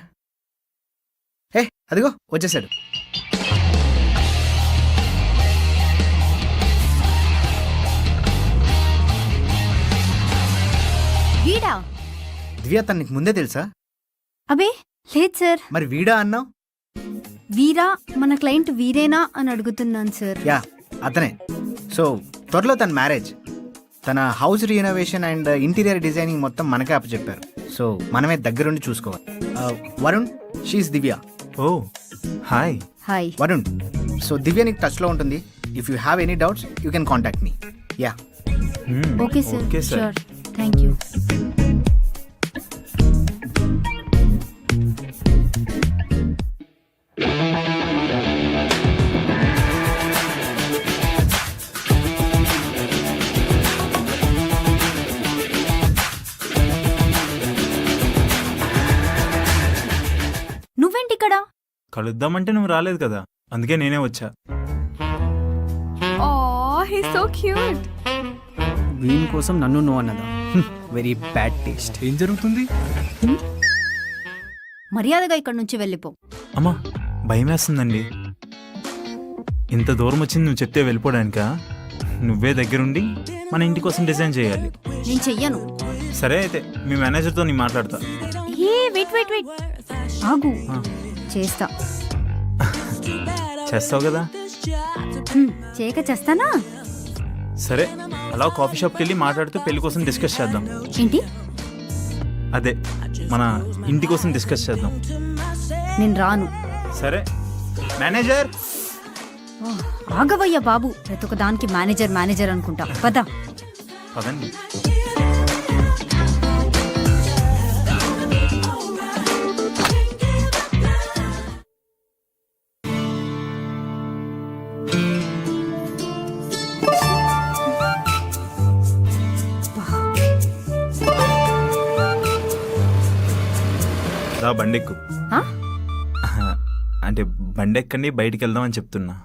అదిగో వచ్చేసాడు. వీడా? దివ్య, తను నీకు ముందే తెలుసా? అబే లేదు సార్. మరి వీడా అన్నావు? వీరా, మన క్లయింట్ వీరేనా అని అడుగుతున్నాను సార్. యా, అతనే. సో త్వరలో తన మ్యారేజ్, తన హౌస్ రీనోవేషన్ అండ్ ఇంటీరియర్ డిజైనింగ్ మొత్తం మనకే అప్పచెప్పారు. సో మనమే దగ్గరుండి చూసుకోవాలి. వరుణ్, షీఈస్ దివ్య. ఓ హాయ్. హాయ్ వరుణ్, సో దివ్య నీకు టచ్లో ఉంటుంది. If you have any doubts you can contact me. Yeah, okay sir. Okay sir. Sure, thank you. నువ్వేంటి ఇక్కడ? కలుద్దామంటే నువ్వు రాలేదు కదా, అందుకే నేనే వచ్చా. ఓ he's so cute. వీని కోసం నన్ను నో అన్నదా? Very bad taste. ఏం జరుగుతుంది? మర్యాదగా ఇక్కడి నుంచి వెళ్ళిపో. అమ్మా భయం వేస్తుందండి. ఇంత దూరం వచ్చింది నువ్వు చెప్తే వెళ్ళిపోవడానికా? నువ్వే దగ్గరుండి మన ఇంటి కోసం డిజైన్ చేయాలి. నేను చెయ్యను. సరే అయితే మీ మేనేజర్తో నేను మాట్లాడతా. ఏ వెయిట్ వెయిట్ వెయిట్ ఆగు. చేస్తా. చేస్తావు కదా? చేయక చేస్తానా? సరే అలా కాఫీ షాప్కి వెళ్ళి మాట్లాడుతూ పెళ్లి కోసం డిస్కస్ చేద్దాం. ఏంటి? అదే మన ఇంటి కోసం డిస్కస్ చేద్దాం. నేను రాను. సరే మేనేజర్. ఆగవయ్యా బాబు, ప్రతి ఒక్క దానికి మేనేజర్ మేనేజర్ అనుకుంటా. పద. పదండి. రా బండెక్కు. ఆ? అంటే బండెక్కండి బయటికి వెళ్దామని చెప్తున్నా.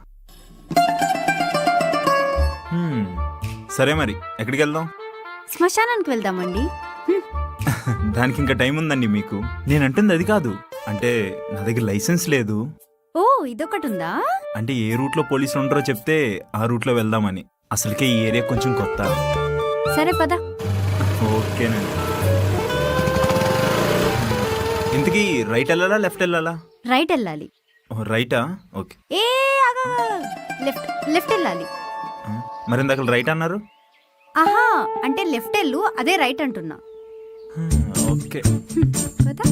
సరే మరి ఎక్కడికి వెళ్దాం? శ్మశానానికి వెళ్దామండి. దానికి ఇంకా టైం ఉందండి మీకు. నేను అంటుంది అది కాదు. అంటే నా దగ్గర లైసెన్స్ లేదు. ఓ ఇదొకటి ఉందా? అంటే ఏ రూట్లో పోలీసులు ఉంటారో చెప్తే ఆ రూట్లో వెళ్దామని. అసలుకే ఈ ఏరియా కొంచెం కొత్త. సరే పద. ఓకేనండి. ఇంతకీ రైట్ వెళ్ళాలా లెఫ్ట్ వెళ్ళాలా? రైట్ వెళ్ళాలి. రైటా? ఓకే. ఏ ఆగా, లెఫ్ట్ లెఫ్ట్ వెళ్ళాలి. మరి ఇందాక రైట్ అన్నారు. ఆహా, అంటే లెఫ్ట్ వెళ్ళు, అదే రైట్ అంటున్నా. ఓకే. కదా?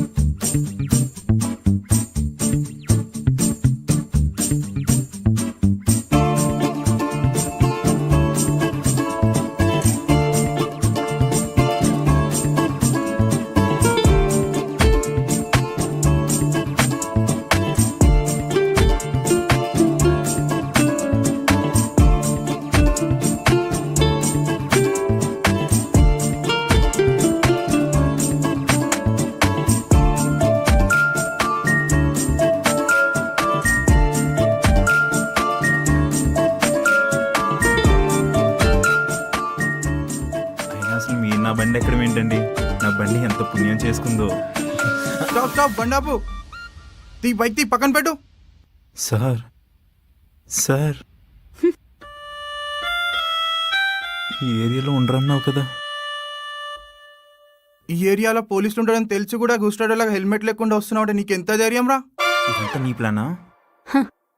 అసలు మీరు నా బండి ఎక్కడం ఏంటండి? నా బండి ఎంత పుణ్యం చేసుకుందో. స్టాప్ స్టాప్, బండాపు తీ, బైక్ తీ, పక్కన పెట్టు. సార్ సార్ ఈ ఏరియాలో ఉండరన్నావు కదా? ఈ ఏరియాలో పోలీసులు ఉంటారని తెలిసి కూడా గుస్టాడోలాగా హెల్మెట్ లేకుండా వస్తున్నావు. నీకెంత ధైర్యం రా? ఇదంతా నీ ప్లానా?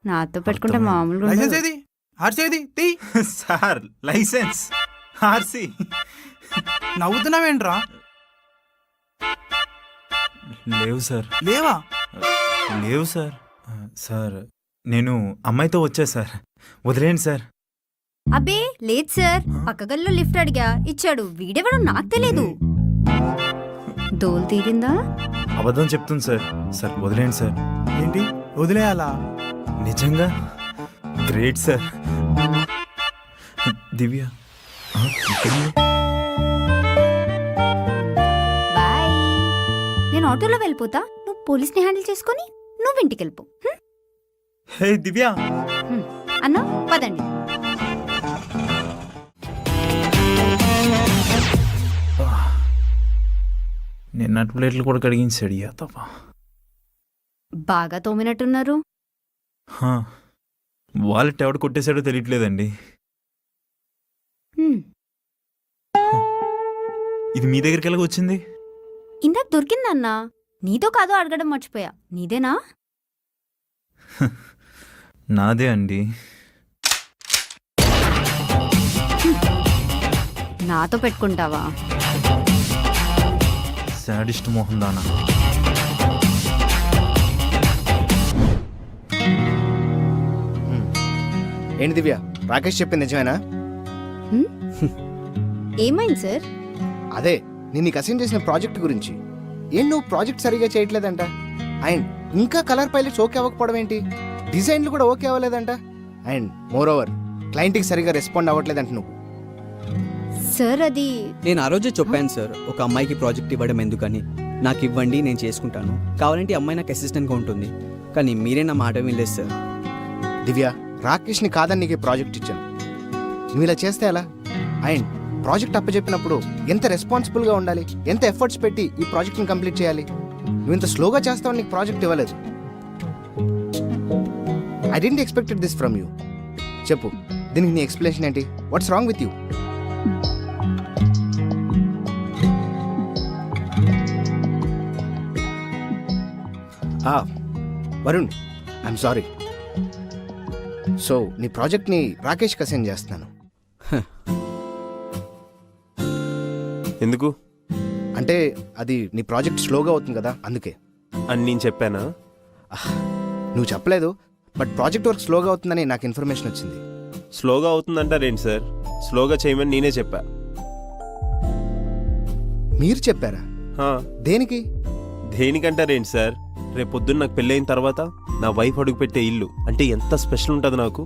నాతో పెట్టుకుంటే మామూలుగా లైసెన్స్ ఉండదు. ఏది? ఆర్సీ ఏది? తీ. Sir licence RC. నవ్వుతున్నావేంట్రా? లేవు సార్. లేవా? లేవు సార్. సార్ నేను అమ్మాయితో వచ్చా సార్, వదిలేండి సార్. అబ్బే లేదు సార్, పక్క గల్లో లిఫ్ట్ అడిగా, ఇచ్చాడు. వీడెవడో నాకు తెలియదు. దోలు తీరిందా? అబద్ధం చెప్తుంది సార్. సార్ వదిలేండి సార్. ఏంటి వదిలేయాలా? నిజంగా గ్రేట్ సార్. దివ్య ఇక్కడుంది. బాయ్. నేను ఆటోలో వెళ్ళిపోతా, నువ్వు పోలీస్ని హ్యాండిల్ చేసుకొని నువ్వు ఇంటికి వెళ్ళిపో. హే దివ్య. అన్నా పదండి. నిన్నటి ప్లేట్లు కూడా కడిగించాడు తప్ప. బాగా తోమినట్టున్నారు. వాలెట్ ఎవడు కొట్టేశాడో తెలియట్లేదండి. హ్మ్. ఇది మీ దగ్గరికి ఎలాగ వచ్చింది? ఇందాక దొరికిందన్నా. నీతో కాదో అడగడం మర్చిపోయా. నీదేనా? నాదే అండి. నాతో పెట్టుకుంటావా? సాడిస్ట్ మోహన్ దానా. ఏంటి దివ్య, రాకేష్ చెప్పింది నిజమేనా? ఏమైంది సార్? అదే నేను నీకు అసైన్ చేసిన ప్రాజెక్ట్ గురించి. ఏం నువ్వు ప్రాజెక్ట్ సరిగా చేయట్లేదంట. అండ్ ఇంకా కలర్ పైలట్స్ ఓకే అవ్వకపోవడం ఏంటి, డిజైన్లు కూడా ఓకే అవ్వలేదంట. అండ్ మోర్ ఓవర్ క్లయింట్కి సరిగా రెస్పాండ్ అవ్వట్లేదంట నువ్వు. సార్ అది నేను ఆ రోజే చెప్పాను సార్, ఒక అమ్మాయికి ప్రాజెక్ట్ ఇవ్వడం ఎందుకని. నాకు ఇవ్వండి, నేను చేసుకుంటాను. కావాలంటే అమ్మాయి నాకు అసిస్టెంట్గా ఉంటుంది. కానీ మీరే నా మాట వినలేదు సార్. దివ్య, రాకేష్ని కాదని నీకు ప్రాజెక్ట్ ఇచ్చాను. నువ్వు ఇలా చేస్తే ఎలా? అండ్ ప్రాజెక్ట్ అప్పచెప్పినప్పుడు ఎంత రెస్పాన్సిబుల్గా ఉండాలి, ఎంత ఎఫర్ట్స్ పెట్టి ఈ ప్రాజెక్ట్ని కంప్లీట్ చేయాలి. నువ్వు ఇంత స్లోగా చేస్తావని నీకు ప్రాజెక్ట్ ఇవ్వలేదు. I didn't expected this from you. చెప్పు, దీనికి నీ ఎక్స్ప్లెనేషన్ ఏంటి? What's wrong with you? Varun, I am sorry. So నీ ప్రాజెక్ట్ని రాకేష్కి అసైన్ చేస్తున్నాను. ఎందుకు అంటే అది నీ ప్రాజెక్ట్ స్లోగా అవుతుంది కదా, అందుకే. అని నేను చెప్పానా? నువ్వు చెప్పలేదు, బట్ ప్రాజెక్ట్ వర్క్ స్లోగా అవుతుందని నాకు ఇన్ఫర్మేషన్ వచ్చింది. స్లోగా అవుతుందంటారేంటి సార్? స్లోగా చేయమని నేనే చెప్పా. మీరు చెప్పారా? హా, దేనికి? దేనికంటారేంటి సార్? రేపు పొద్దున్న నాకు పెళ్ళైన తర్వాత నా వైఫ్ అడుగు పెట్టే ఇల్లు అంటే ఎంత స్పెషల్ ఉంటుంది నాకు.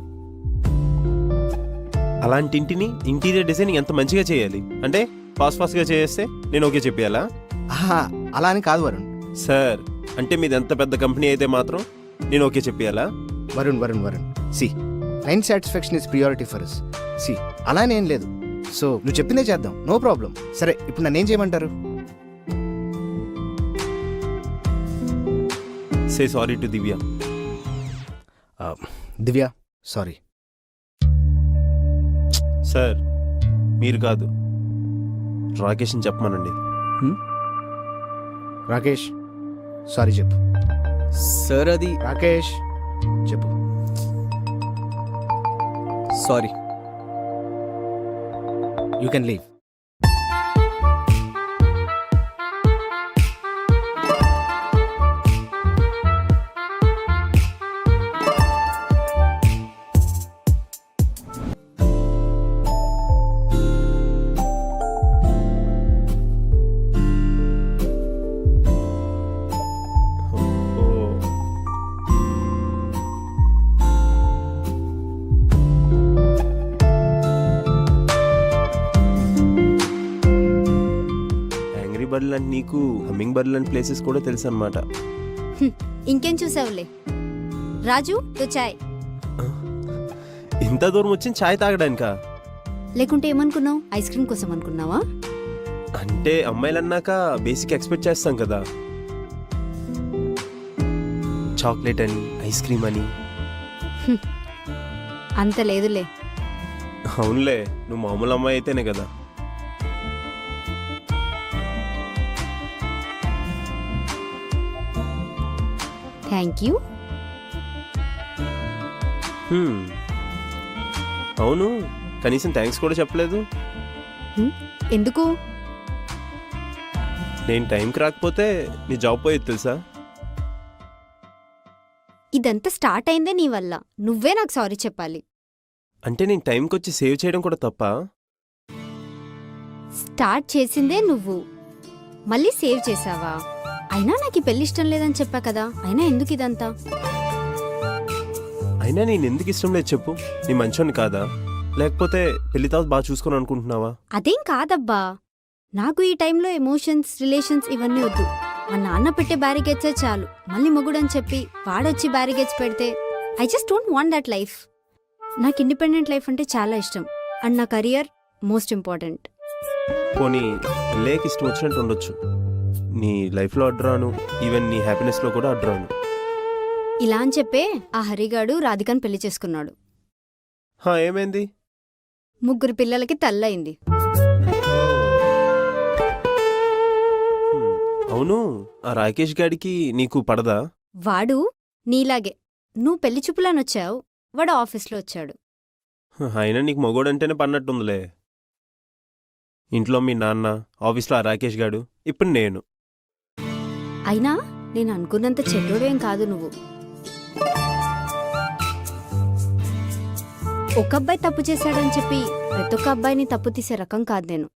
అలాంటి ఇంటిని ఇంటీరియర్ డిజైనింగ్ ఎంత మంచిగా చేయాలి అంటే ఫాస్ట్గా చేస్తే నేను ఓకే చెప్పేయాలా? ఆహా, అలా అని కాదు వరుణ్. సార్ అంటే మీది ఎంత పెద్ద కంపెనీ అయితే మాత్రం నేను ఓకే చెప్పేయాలా? Varun Varun Varun see, client satisfaction is priority for us. See, అలానేం లేదు. సో నువ్వు చెప్పిందే చేద్దాం, నో ప్రాబ్లం. సరే, ఇప్పుడు నన్ను ఏం చేయమంటారు? Say sorry to Divya. Divya, sorry. Sir మీరు కాదు, రాకేష్ని చెప్పమనండి. రాకేష్, సారీ చెప్పు. సార్ అది రాకేష్ చెప్పు. Sorry. You can leave. Bird లాంటి నీకు హమ్మింగ్ బర్డ్ లాంటి ప్లేసెస్ కూడా తెలుసు అనమాట. ఇంకేం చూసావులే రాజు, తో చాయ్. ఇంత దూరం వచ్చి చాయ్ తాగడానికా? లేకుంటే ఏమనుకున్నావు? ఐస్ క్రీమ్ కోసం అనుకున్నావా? అంటే అమ్మాయిలు అన్నాక బేసిక్ ఎక్స్పెక్ట్ చేస్తాం కదా, చాక్లెట్ అని ఐస్ క్రీమ్ అని. అంత లేదులే. అవునులే, నువ్వు మామూలు అమ్మాయి అయితేనే కదా. Thank you. అవును, కనీసం థ్యాంక్స్ కూడా చెప్పలేదు. ఎందుకు? నేను టైంకి రాకపోతే నీ జాబ్ పోయేది తెలుసా? ఇదంతా స్టార్ట్ అయిందే నీ వల్ల. నువ్వే నాకు సారీ చెప్పాలి. అంటే నేను టైంకి వచ్చి సేవ్ చేయడం కూడా తప్ప? స్టార్ట్ చేసిందే నువ్వు, మళ్ళీ సేవ్ చేసావా? అయినా నాకు ఈ పెళ్లి ఇష్టం లేదని చెప్పా కదా, అయినా ఎందుకు ఇదంతా? అయినా నేను ఎందుకు ఇష్టం లేదు చెప్పు? నీ మంచోని కాదా, లేకపోతే పెళ్లి తర్వాత బాగా చూసుకొని అనుకుంటున్నావా? అదేం కాదబ్బా, నాకు ఈ టైంలో ఎమోషన్స్, రిలేషన్స్ ఇవన్నీ వద్దు. మా నాన్న పెట్టే బ్యారిగేట్సే చాలు. మళ్ళీ మొగుడని చెప్పి వాడొచ్చి బ్యారిగేట్స్ పెడితే I just don't want that life. నాకు ఇండిపెండెంట్ లైఫ్ అంటే చాలా ఇష్టం, అండ్ నా కెరియర్ మోస్ట్ ఇంపార్టెంట్. పోనీ లేక ఇష్టం వచ్చినట్టు ఉండొచ్చు, నీ లైఫ్లో అడ్రాను, ఈవెన్ నీ హ్యాపీనెస్లో కూడా అడ్రాను. ఇలా అని చెప్పే ఆ హరిగాడు రాధికను పెళ్లి చేసుకున్నాడు. ఏమైంది? 3 పిల్లలకి తల్లయింది. అవును, ఆ రాకేష్ గాడికి నీకు పడదా? వాడు నీలాగే, నువ్వు పెళ్లి చూపులని వచ్చావు, వాడు ఆఫీస్లో వచ్చాడు. అయినా నీకు మగోడంటేనే పడినట్టుందిలే. ఇంట్లో మీ నాన్న, ఆఫీస్లో ఆ రాకేష్ గాడు, ఇప్పుడు నేను. అయినా నేను అనుకున్నంత చెడ్డోడేం కాదు నువ్వు. ఒక అబ్బాయి తప్పు చేశాడని చెప్పి ప్రతి ఒక్క అబ్బాయిని తప్పు తీసే రకం కాదు నేను.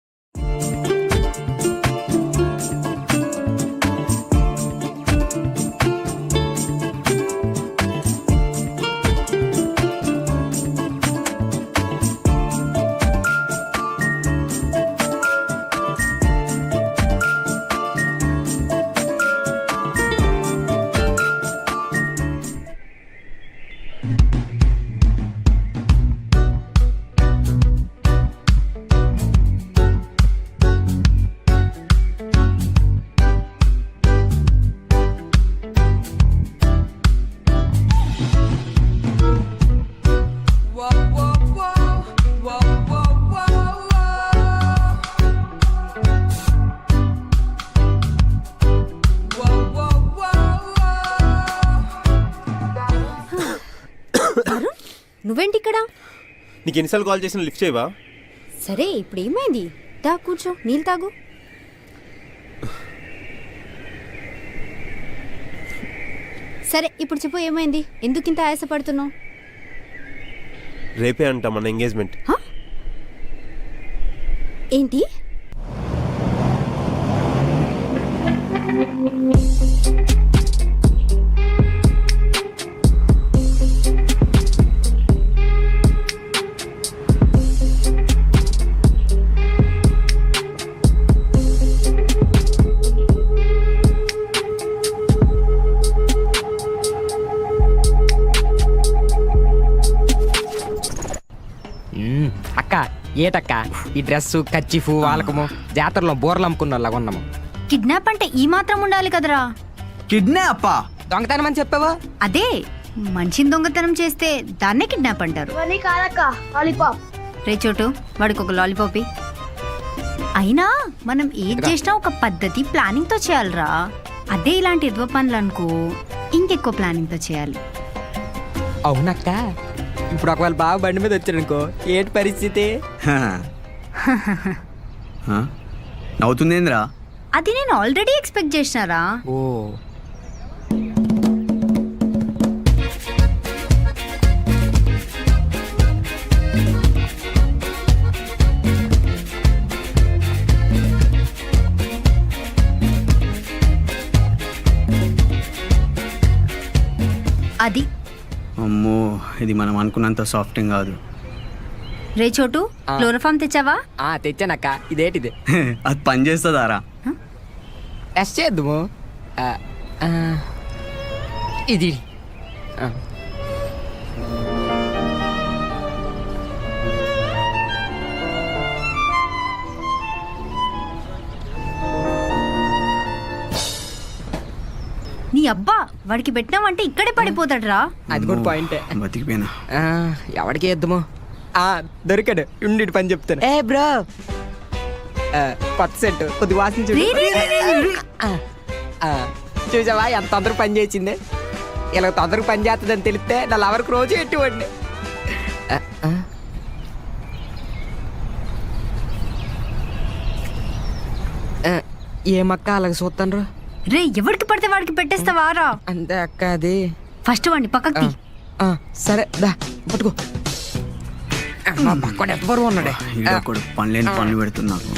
నువ్వేంటి ఇక్కడ? నీకు ఎన్నిసార్లు కాల్ చేసిన లిఫ్ట్ చేయవా? సరే ఇప్పుడు ఏమైంది? దా కూర్చో, నీళ్ళు తాగు. సరే ఇప్పుడు చెప్పు ఏమైంది? ఎందుకు ఇంత ఆయాసపడుతున్నావు? రేపే అంట మన ఎంగేజ్మెంట్. ఏంటి? అక్క ఏటక్క ఈ డ్రెస్సు కచ్చిఫు వాళ్ళకము జాతరలో బోర్లు అమ్ముకున్న ఉన్నాము. కిడ్నాప్ అంటే ఈ మాత్రం ఉండాలి కదరా. కిడ్నాపా? దొంగతనం అని చెప్పావా? అదే మనిషిని దొంగతనం చేస్తే దాన్నే కిడ్నాప్ అంటారు. రే చోటు, వాడికి ఒక లాలీపాపి. అయినా మనం ఏది చేసినా ఒక పద్ధతి ప్లానింగ్ తో చేయాలిరా. అదే ఇలాంటి ఎద్వ పనులు అనుకో ఇంకెక్కువ ప్లానింగ్ తో చేయాలి. అవునక్క. ఇప్పుడు ఒకవేళ బావ బండి మీద వచ్చాడు అనుకో, ఏంటి పరిస్థితి? నవ్వుతుందేంద్రా? అది నేను ఆల్రెడీ ఎక్స్పెక్ట్ చేసినారా. ఓ అది. అమ్మో, ఇది మనం అనుకున్నంత సాఫ్టింగ్ కాదు. రే చోటు, క్లోరోఫామ్ తెచ్చావా? తెచ్చానక్క. ఇదేంటిది? అది పని చేస్తుందారా? టెస్ట్ చేద్దాము. ఇది నీ అబ్బా, వాడికి పెట్టినావంటే ఇక్కడే పడిపోతాడు రా. అది కూడా పాయింటే. బతికిపోయినా. ఎవరికి వేద్దాము? దొరికాడు. ఉండి పని చెప్తాను. ఏ బ్రో, కొత్త సెట్ కొద్ది వాసన చూడు. చూసావా ఎంత తొందరగా పని చేసింది? ఇలా తొందరగా పని చేస్తుందని తెలిస్తే నా లవర్కి రోజు ఎట్టివ్వండి. ఏమక్క అలాగ చూస్తాను? రే, ఎవరికి పడితే వాడికి పెట్టేస్తావా రా? అంతే అక్క. అది ఫస్ట్ వాడిని పక్కకి. సరే దా పట్టుకో. పక్కన ఎంత బరువు ఉన్నాడే. పనిలేని పనులు పెడుతున్నాకు.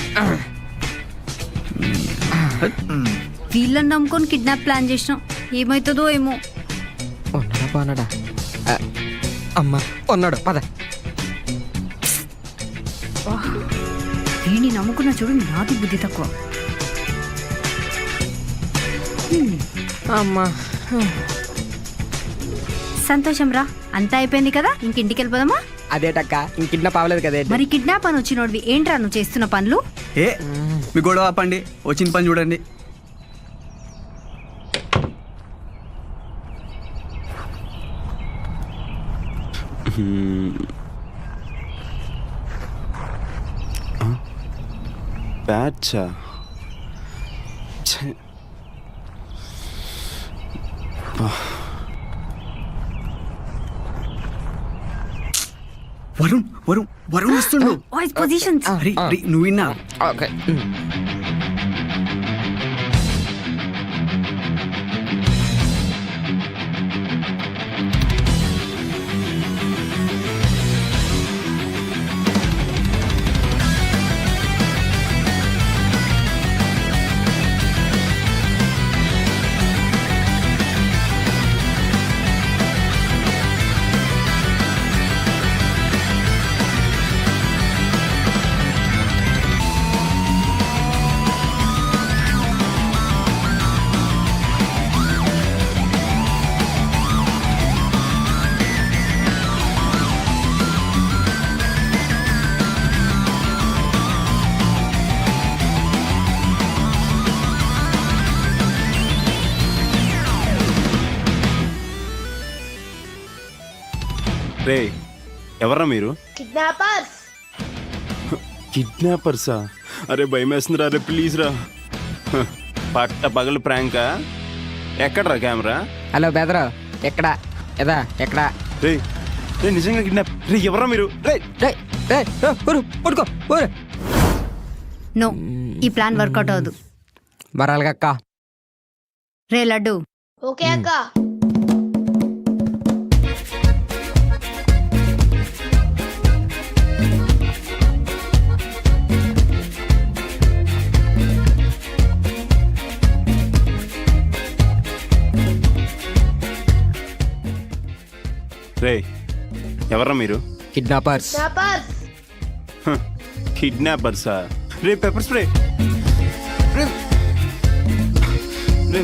వీళ్ళని నమ్ముకొని కిడ్నాప్ ప్లాన్ చేసినాం. ఏమవుతుందో ఏమో. ఉన్నాడా బాగున్నాడా? అమ్మా ఉన్నాడు, పద. వీడిని నమ్ముకున్న చూడు, నాది బుద్ధి తక్కువ. అమ్మా సంతోషం రా, అంతా అయిపోయింది కదా, ఇంకింటికి వెళ్ళిపోదామా? అదేటక్క, ఇంక కిడ్నాప్ అవ్వలేదు కదా. మరి కిడ్నాప్ అని వచ్చినోడివి ఏంట్రా నువ్వు చేస్తున్న పనులు? ఏ మీ గొడవ ఆపండి, వచ్చిన పని చూడండి. బ్యాచా? వరుణ్ వరుణ్ వరుణ్ వస్తుండు. Voice positions. నువ్వు విన్నా? ఓకే. రే, ఎవర్రా మీరు? కిడ్నాపర్స్. కిడ్నాపర్సా? అరే భయం వేస్తుందిరా. రే ప్లీజ్ రా. పట్ట పగలు ప్రాంకా? ఎక్కడ్రా కెమెరా? హలో బెదరు, ఎక్కడ? ఎదా ఎక్కడ? రే రే నిజంగా కిడ్నాప్. రే ఎవరా మీరు? రే పడుకో నో, ఈ ప్లాన్ వర్కౌట్ అవ్వదు. మరి అలాగక్క. రే లడ్డు, ఓకే అక్క. రే ఎవరా మీరు? కిడ్నాపర్స్. కిడ్నాపర్సా? రే పెప్పర్ స్ప్రే. రే రే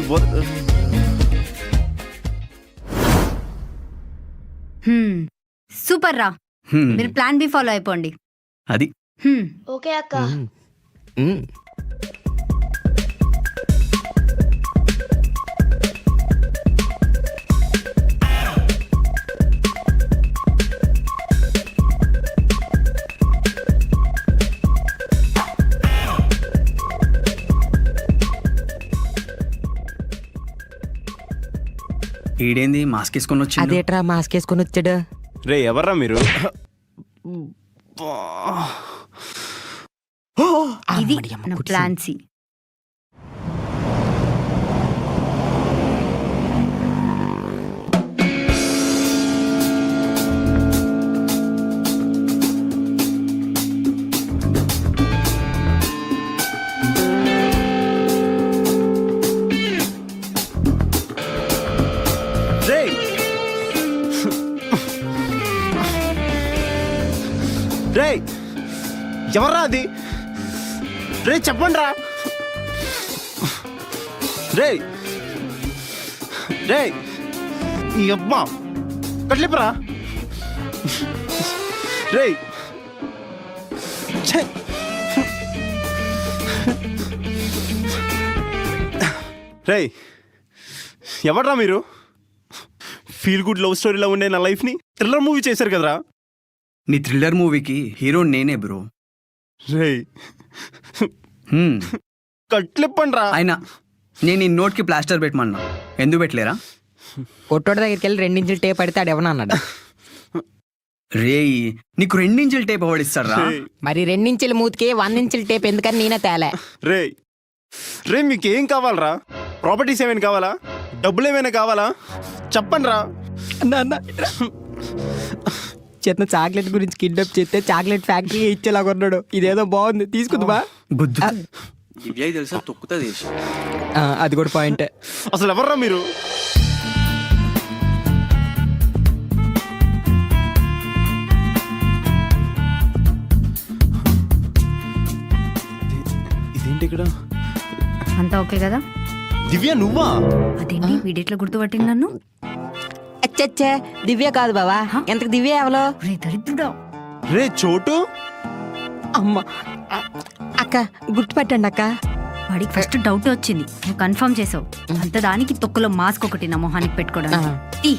సూపర్ రా. మీరు ప్లాన్ బి ఫాలో అయిపోండి. అది ఓకే అక్క. ఈడేంది మాస్క్ వేసుకొని వచ్చి అదేట్రా మాస్క్ వేసుకొని వచ్చాడు. రే ఎవర్రా మీరు? ఇది నా ప్లాన్ సి. రే రే ఎవర్రా అది? రే చెప్పండి రా. రే రే ఈ అబ్బా కట్లిపరా. రే ఛే. రే ఎవడ్రా మీరు? ఫీల్ గుడ్ లవ్ స్టోరీలో ఉండే నా లైఫ్ని థ్రిల్లర్ మూవీ చేశారు కదరా. నీ థ్రిల్లర్ మూవీకి హీరో నేనే బ్రో. రే కట్లిప్పండి రా. అయినా నేను ఈ నోట్కి ప్లాస్టర్ పెట్టమన్నా, ఎందుకు పెట్టలేరా? కొట్టోడి దగ్గరికి వెళ్ళి 2 ఇంచులు టేప్ పడితే ఆడేమన్నా అన్నాడు. రేయ్ నీకు 2 ఇంచుల టేప్ అవడిస్తారా? మరి 2 ఇంచుల మూతికి 1 ఇంచుల టేప్ ఎందుకని నేనే తేలే. రే రే మీకేం కావాలరా? ప్రాపర్టీస్ ఏమైనా కావాలా? డబ్బులు ఏమైనా కావాలా? చెప్పండి రా. చిన్న చాక్లెట్ గురించి కిడ్నాప్ చేస్తే చాక్లెట్ ఫ్యాక్టరీ ఇచ్చేలాగా ఉన్నాడు. ఇదేదో బాగుంది, తీసుకుందామా? బుద్ధు దివ్య తెలుసా తొక్కుతుంది. అది కూడా పాయింట్. అసలు ఎవర్రా మీరు? ఇదేంటి ఇక్కడ? అంతా ఓకే కదా? దివ్య నువ్వా? అదేంటి వీడియోట్లో గుర్తుపట్టింది నన్ను? అచ్చచ్చే దివ్య కాదు బావా. ఎంతకు దివ్య ఎవలో? రే దరిద్రుడా. రే చోటు. అమ్మ అక్క గుర్తుపట్టండి అక్క. వాడికి ఫస్ట్ డౌట్ వచ్చింది, నువ్వు కన్ఫర్మ్ చేసావు. అంత దానికి తొక్కులో మాస్క్ ఒకటి నా మొహానికి పెట్టుకోవడానికి.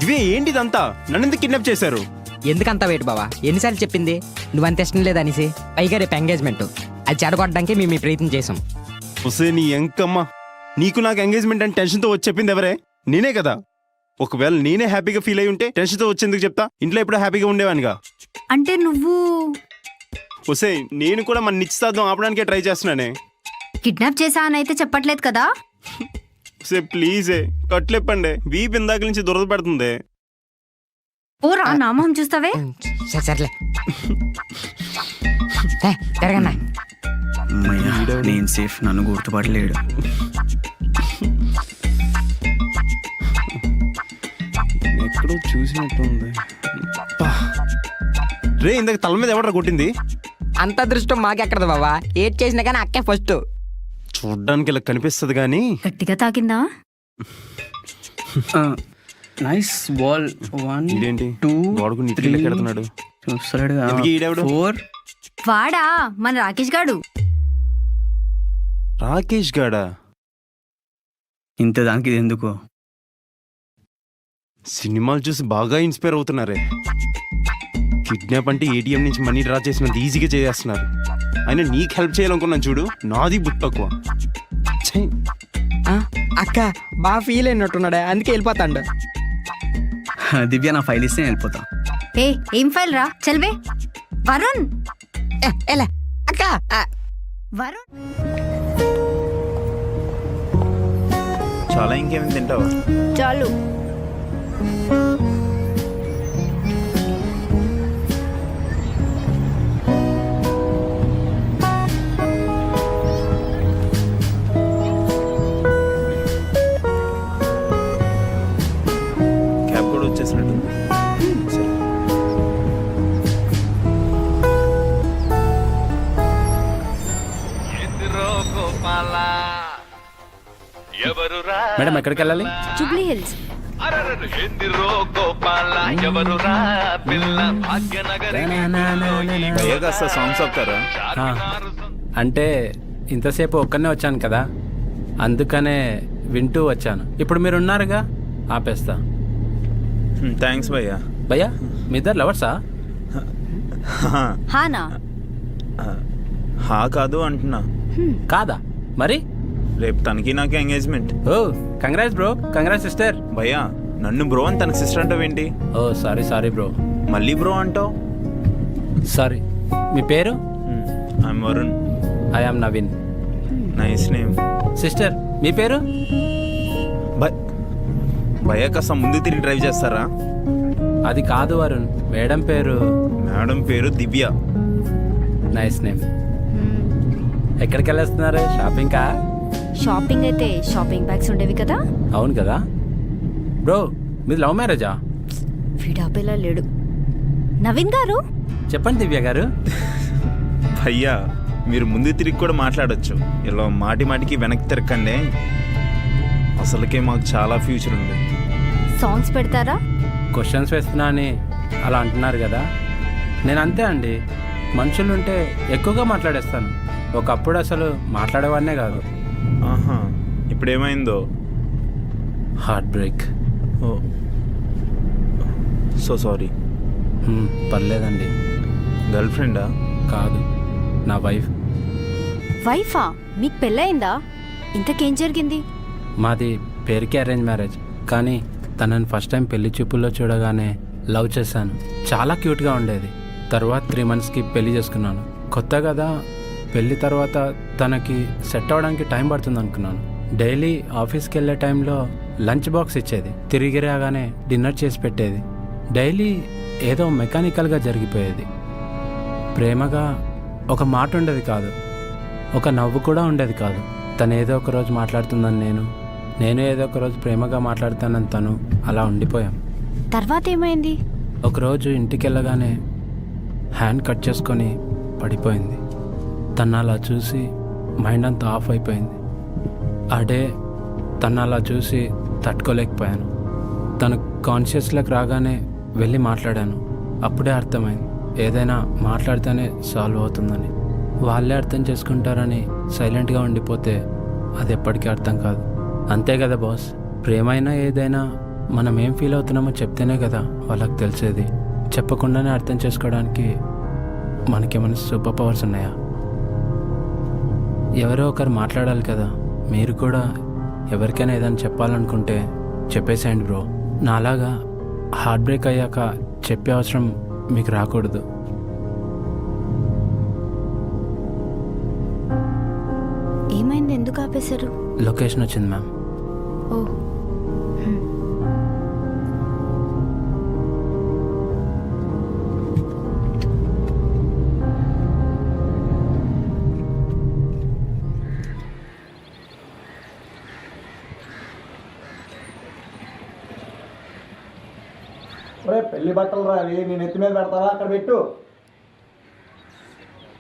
దివ్య ఏంటిదంతా? నన్ను ఎందుకు కిడ్నాప్ చేశారు? ఎందుకంత వెయిట్ బావా? ఎన్నిసార్లు చెప్పింది నువ్వంత ఇష్టం లేదనేసి. పైగా రేపు ఎంగేజ్మెంట్, అది చెడగొట్టడానికి మేము ఈ ప్రయత్నం చేసాం. వస్తే నీ ఎంకమ్మ, నీకు నాకు ఎంగేజ్మెంట్ అని టెన్షన్తో వచ్చి చెప్పింది ఎవరే? నేనే కదా. ఒకవేళ నేనే హ్యాపీగా ఫీల్ అయి ఉంటే టెన్షన్తో వచ్చేందుకు చెప్తా? ఇంట్లో ఎప్పుడో హ్యాపీగా ఉండేవానిగా. అంటే నువ్వు వస్తే నేను కూడా మన నిశ్చితార్థం ఆపడానికే ట్రై చేస్తున్నానే. కిడ్నాప్ చేసా అని అయితే చెప్పట్లేదు కదా? వస్తే ప్లీజే కట్లెప్పండి. వీపు ఇందాక నుంచి దురద పెడుతుంది. ఓరా నా మొహం చూస్తావే. సర్లే తిరగన్నా. నేను సేఫ్, నన్ను గుర్తుపట్టలేడు. ఎక్కడో చూసినట్టుంది. రే ఇందాక తల మీద ఎవడరా కొట్టింది? అంత అదృష్టం మాకెక్కడదు బావా. ఏడ్ చేసినా కానీ అక్కే ఫస్ట్. చూడ్డానికి ఇలా కనిపిస్తుంది కానీ గట్టిగా తాకిందా? Nice ball. 1 ఇదేంటి 2 గోడకు నిద్ర ఎడుతున్నాడు. చూస్తాడు. ఎందుకు ఈడెవడు? 4. వాడా మన రాకేష్ గాడు. రాకేష్ గాడా? ఇంత దానికి ఇది ఎందుకు? సినిమాలు చూసి బాగా ఇన్స్పైర్ అవుతున్నారే. కిడ్నాప్ అంటే ఏటీఎం నుంచి మనీ డ్రా చేసినంత ఈజీగా చేసేస్తున్నారు. అయినా నీకు హెల్ప్ చేయాలనుకున్నాను చూడు, నాది బుక్ తక్కువ. అక్క బాగా ఫీల్ అయినట్టున్నాడే అందుకే వెళ్ళిపోతాండు. దివ్య నా ఫైల్ ఇస్తే నేను వెళ్ళిపోతా. ఏ ఏం ఫైల్ రా చల్వే. వరుణ్ ఎలా అక్క వరుణ్ చాలా ఇంకేమైనా తింటావా? చాలు. క్యాబ్ కూడా వచ్చేసినట్టు. సరే. మేడం ఎక్కడికి వెళ్ళాలి? Jubilee hills. భయ్యా కాస్త సాంగ్స్ చెప్తారా? అంటే ఇంతసేపు ఒక్కనే వచ్చాను కదా, అందుకనే వింటూ వచ్చాను. ఇప్పుడు మీరు ఉన్నారుగా, ఆపేస్తా. థ్యాంక్స్ భయ్యా. భయ్యా మీ ఇద్దరు లవర్సా? హానా? హా కాదు అంటున్నా. కాదా మరి? రేపు తనకి నాకు engagement. Oh congrats bro, congrats sister. భయ్యా నన్ను బ్రో అని తనకి సిస్టర్ అంటావేంటి? Oh sorry sorry bro. మళ్ళీ బ్రో అంటావు? సారీ. మీ పేరు? I'm Varun. I am Naveen. Nice name. Sister మీ పేరు? భయ్యా కాస్త ముందు తిరిగి డ్రైవ్ చేస్తారా? అది కాదు వరుణ్, మేడం పేరు. మేడం పేరు దివ్య. Nice name. ఎక్కడికి వెళ్ళేస్తున్నారు? షాపింగ్కా? షాపింగ్ అయితే షాపింగ్ బ్యాగ్స్ ఉండేవి కదా. అవును కదా. బ్రో మీది లవ్ మ్యారేజా? వీడాపేలా లేడు. నవీన్ గారు చెప్పండి దివ్య గారు. భయ్యా మీరు ముందు తిరిగి కూడా మాట్లాడొచ్చు, ఇలా మాటి మాటికి వెనక్కి తిరగండి. అసలుకే మాకు చాలా ఫ్యూచర్ ఉంది. సాంగ్స్ పెడతారా? క్వశ్చన్స్ వేస్తున్నా అని అలా అంటున్నారు కదా. నేను అంతే అండి, మనుషులుంటే ఎక్కువగా మాట్లాడేస్తాను. ఒకప్పుడు అసలు మాట్లాడేవాడినే కాదు. ఆహా, ఇప్పుడు ఏమైందో? Heart break. Oh so sorry. పర్లేదండి. గర్ల్ ఫ్రెండా? కాదు, నా వైఫ్. వైఫా? మీకు పెళ్ళయిందా? ఇంతకేం జరిగింది? మాది పేరుకి అరేంజ్ మ్యారేజ్, కానీ తనని ఫస్ట్ టైం పెళ్లి చూపుల్లో చూడగానే లవ్ చేశాను. చాలా క్యూట్గా ఉండేది. తర్వాత 3 monthsకి పెళ్లి చేసుకున్నాను. కొత్త కదా, పెళ్లి తర్వాత తనకి సెట్ అవ్వడానికి టైం పడుతుంది అనుకున్నాను. డైలీ ఆఫీస్కి వెళ్ళే టైంలో లంచ్ బాక్స్ ఇచ్చేది, తిరిగి రాగానే డిన్నర్ చేసి పెట్టేది. డైలీ ఏదో మెకానికల్గా జరిగిపోయేది. ప్రేమగా ఒక మాట ఉండేది కాదు, ఒక నవ్వు కూడా ఉండేది కాదు. తను ఏదో ఒక రోజు మాట్లాడుతుందని నేను ఏదో ఒక రోజు ప్రేమగా మాట్లాడుతానని తను, అలా ఉండిపోయాం. తర్వాత ఏమైంది? ఒకరోజు ఇంటికి వెళ్ళగానే హ్యాండ్ కట్ చేసుకొని పడిపోయింది. తను అలా చూసి మైండ్ అంతా ఆఫ్ అయిపోయింది. ఆ డే తను అలా చూసి తట్టుకోలేకపోయాను. తను కాన్షియస్లోకి రాగానే వెళ్ళి మాట్లాడాను. అప్పుడే అర్థమైంది, ఏదైనా మాట్లాడితేనే సాల్వ్ అవుతుందని. వాళ్ళే అర్థం చేసుకుంటారని సైలెంట్గా ఉండిపోతే అది ఎప్పటికీ అర్థం కాదు. అంతే కదా బాస్, ప్రేమైనా ఏదైనా మనం ఏం ఫీల్ అవుతున్నామో చెప్తేనే కదా వాళ్ళకి తెలిసేది. చెప్పకుండానే అర్థం చేసుకోవడానికి మనకేమైనా సూపర్ పవర్స్ ఉన్నాయా? ఎవరో ఒకరు మాట్లాడాలి కదా. మీరు కూడా ఎవరికైనా ఏదైనా చెప్పాలనుకుంటే చెప్పేసేయండి బ్రో. నాలాగా హార్ట్ బ్రేక్ అయ్యాక చెప్పే అవసరం మీకు రాకూడదు. ఏమైంది? ఎందుకు ఆపేశారు? లొకేషన్ వచ్చింది మ్యామ్. ఓ పెళ్లి బట్టలు రావి, నేను ఎత్తి మీద పెడతావా? అక్కడ పెట్టు.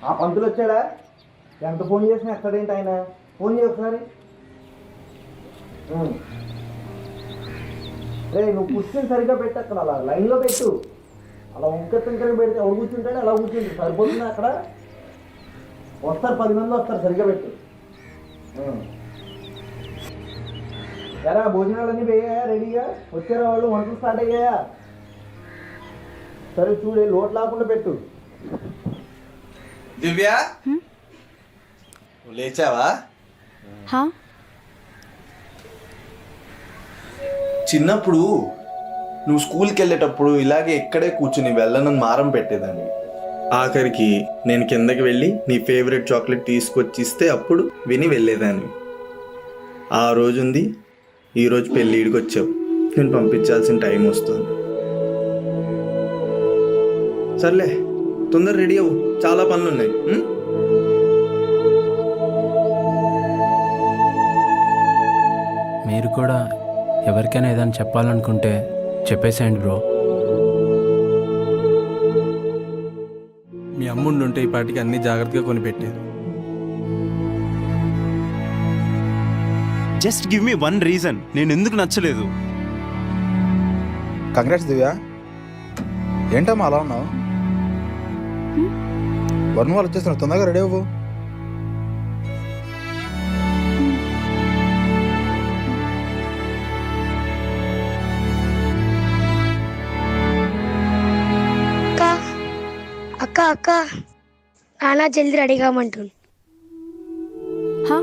ఆ పంతులు వచ్చాడా? ఎంత ఫోన్ చేసినా ఎక్కడేంటి ఆయన? ఫోన్ చేయ ఒకసారి. రే నువ్వు కూర్చొని సరిగ్గా పెట్టు, అక్కడ అలా లైన్లో పెట్టు. అలా వంకర పెడితే ఎవరు కూర్చుంటాడు అలా కూర్చుంటాడు. సరిపోతుందా? అక్కడ వస్తారు 10 మంది వస్తారు, సరిగ్గా పెట్టు. ఎరా భోజనాలన్నీ వేయా? రెడీగా వచ్చారా వాళ్ళు? వంటలు స్టార్ట్ అయ్యాయా? సరే చూడే, లోటు లేకుండా పెట్టు. దివ్య లేచావా? చిన్నప్పుడు నువ్వు స్కూల్కి వెళ్ళేటప్పుడు ఇలాగే ఇక్కడే కూర్చుని వెళ్ళనని మారం పెట్టేదాన్ని. ఆఖరికి నేను కిందకి వెళ్ళి నీ ఫేవరెట్ చాక్లెట్ తీసుకొచ్చి ఇస్తే అప్పుడు విని వెళ్ళేదాన్ని. ఆ రోజుంది, ఈరోజు పెళ్ళిడికి వచ్చావు. నేను పంపించాల్సిన టైం వస్తుంది. సర్లే, తొందర రెడీ అవ్వు, చాలా పనులు ఉన్నాయి. మీరు కూడా ఎవరికైనా ఏదైనా చెప్పాలనుకుంటే చెప్పేసేయండి బ్రో. మీ అమ్ముండి ఉంటే ఈ పాటికి అన్ని జాగ్రత్తగా కొనిపెట్టేది. Just give me one reason నేను ఎందుకు నచ్చలేదు. కంగ్రాట్స్ దివ్య. ఏంటమ్మా అలా ఉన్నావు? వరుణ్ వాళ్ళు వచ్చేస్తున్నారు, తొందరగా రెడీ అవ్వు. అక్క అక్క నాన్న జల్దీ రెడీ కామంటుంది. హా?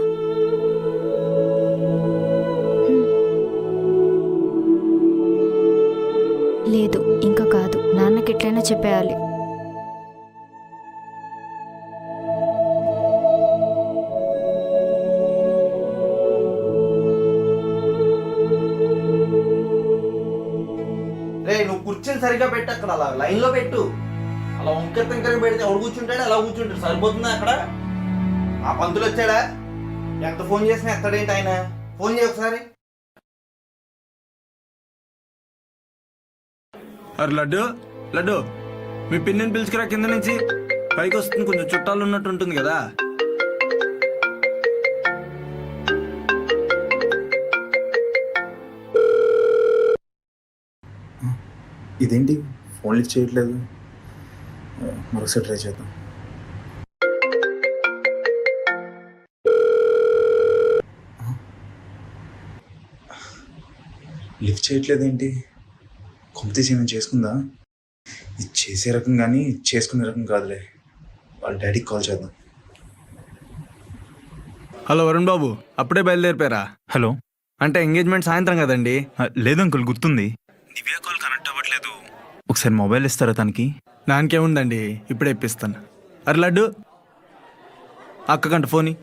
లేదు, ఇంకా కాదు. నాన్నకి ఎట్లయినా చెప్పేయాలి. రే, నువ్వు కుర్చీని సరిగా పెట్టు, అక్కడ అలా లైన్లో పెట్టు. అలా వంకర తింకర పెడితే ఎవడు కూర్చుంటాడు, అలా కూర్చుంటాడు. సరిపోతుందా అక్కడ? ఆ పంతులు వచ్చాడా? ఎంత ఫోన్ చేసినా ఎత్తడేంటి ఆయన? ఫోన్ చేయ ఒకసారి. అరే లడ్డు, లడ్డు, మీ పిన్నిని పిలుచుకురా కింద నుంచి. పైకి వస్తుంది, కొంచెం చుట్టాలు ఉన్నట్టు ఉంటుంది కదా. ఇదేంటి ఫోన్ లిఫ్ట్ చేయట్లేదు? మరొకసారి ట్రై చేద్దాం. లిఫ్ట్ చేయట్లేదు ఏంటి? కొంపతీసి ఏమైనా చేసుకుందా? ఇది చేసే రకం కానీ చేసుకునే రకం కాదులే. వాళ్ళ డాడీకి కాల్ చేద్దాం. హలో వరుణ్ బాబు, అప్పుడే బయలుదేరిపోయారా? హలో. అంటే ఎంగేజ్మెంట్ సాయంత్రం కదండి. లేదు అంకుల్, గుర్తుంది. దివ్య కాల్ కనెక్ట్ అవ్వట్లేదు. ఒకసారి మొబైల్ ఇస్తారా తనకి? దానికేముందండి, ఇప్పుడే ఇప్పిస్తాను. అరే లడ్డు, అక్కకంట ఫోని.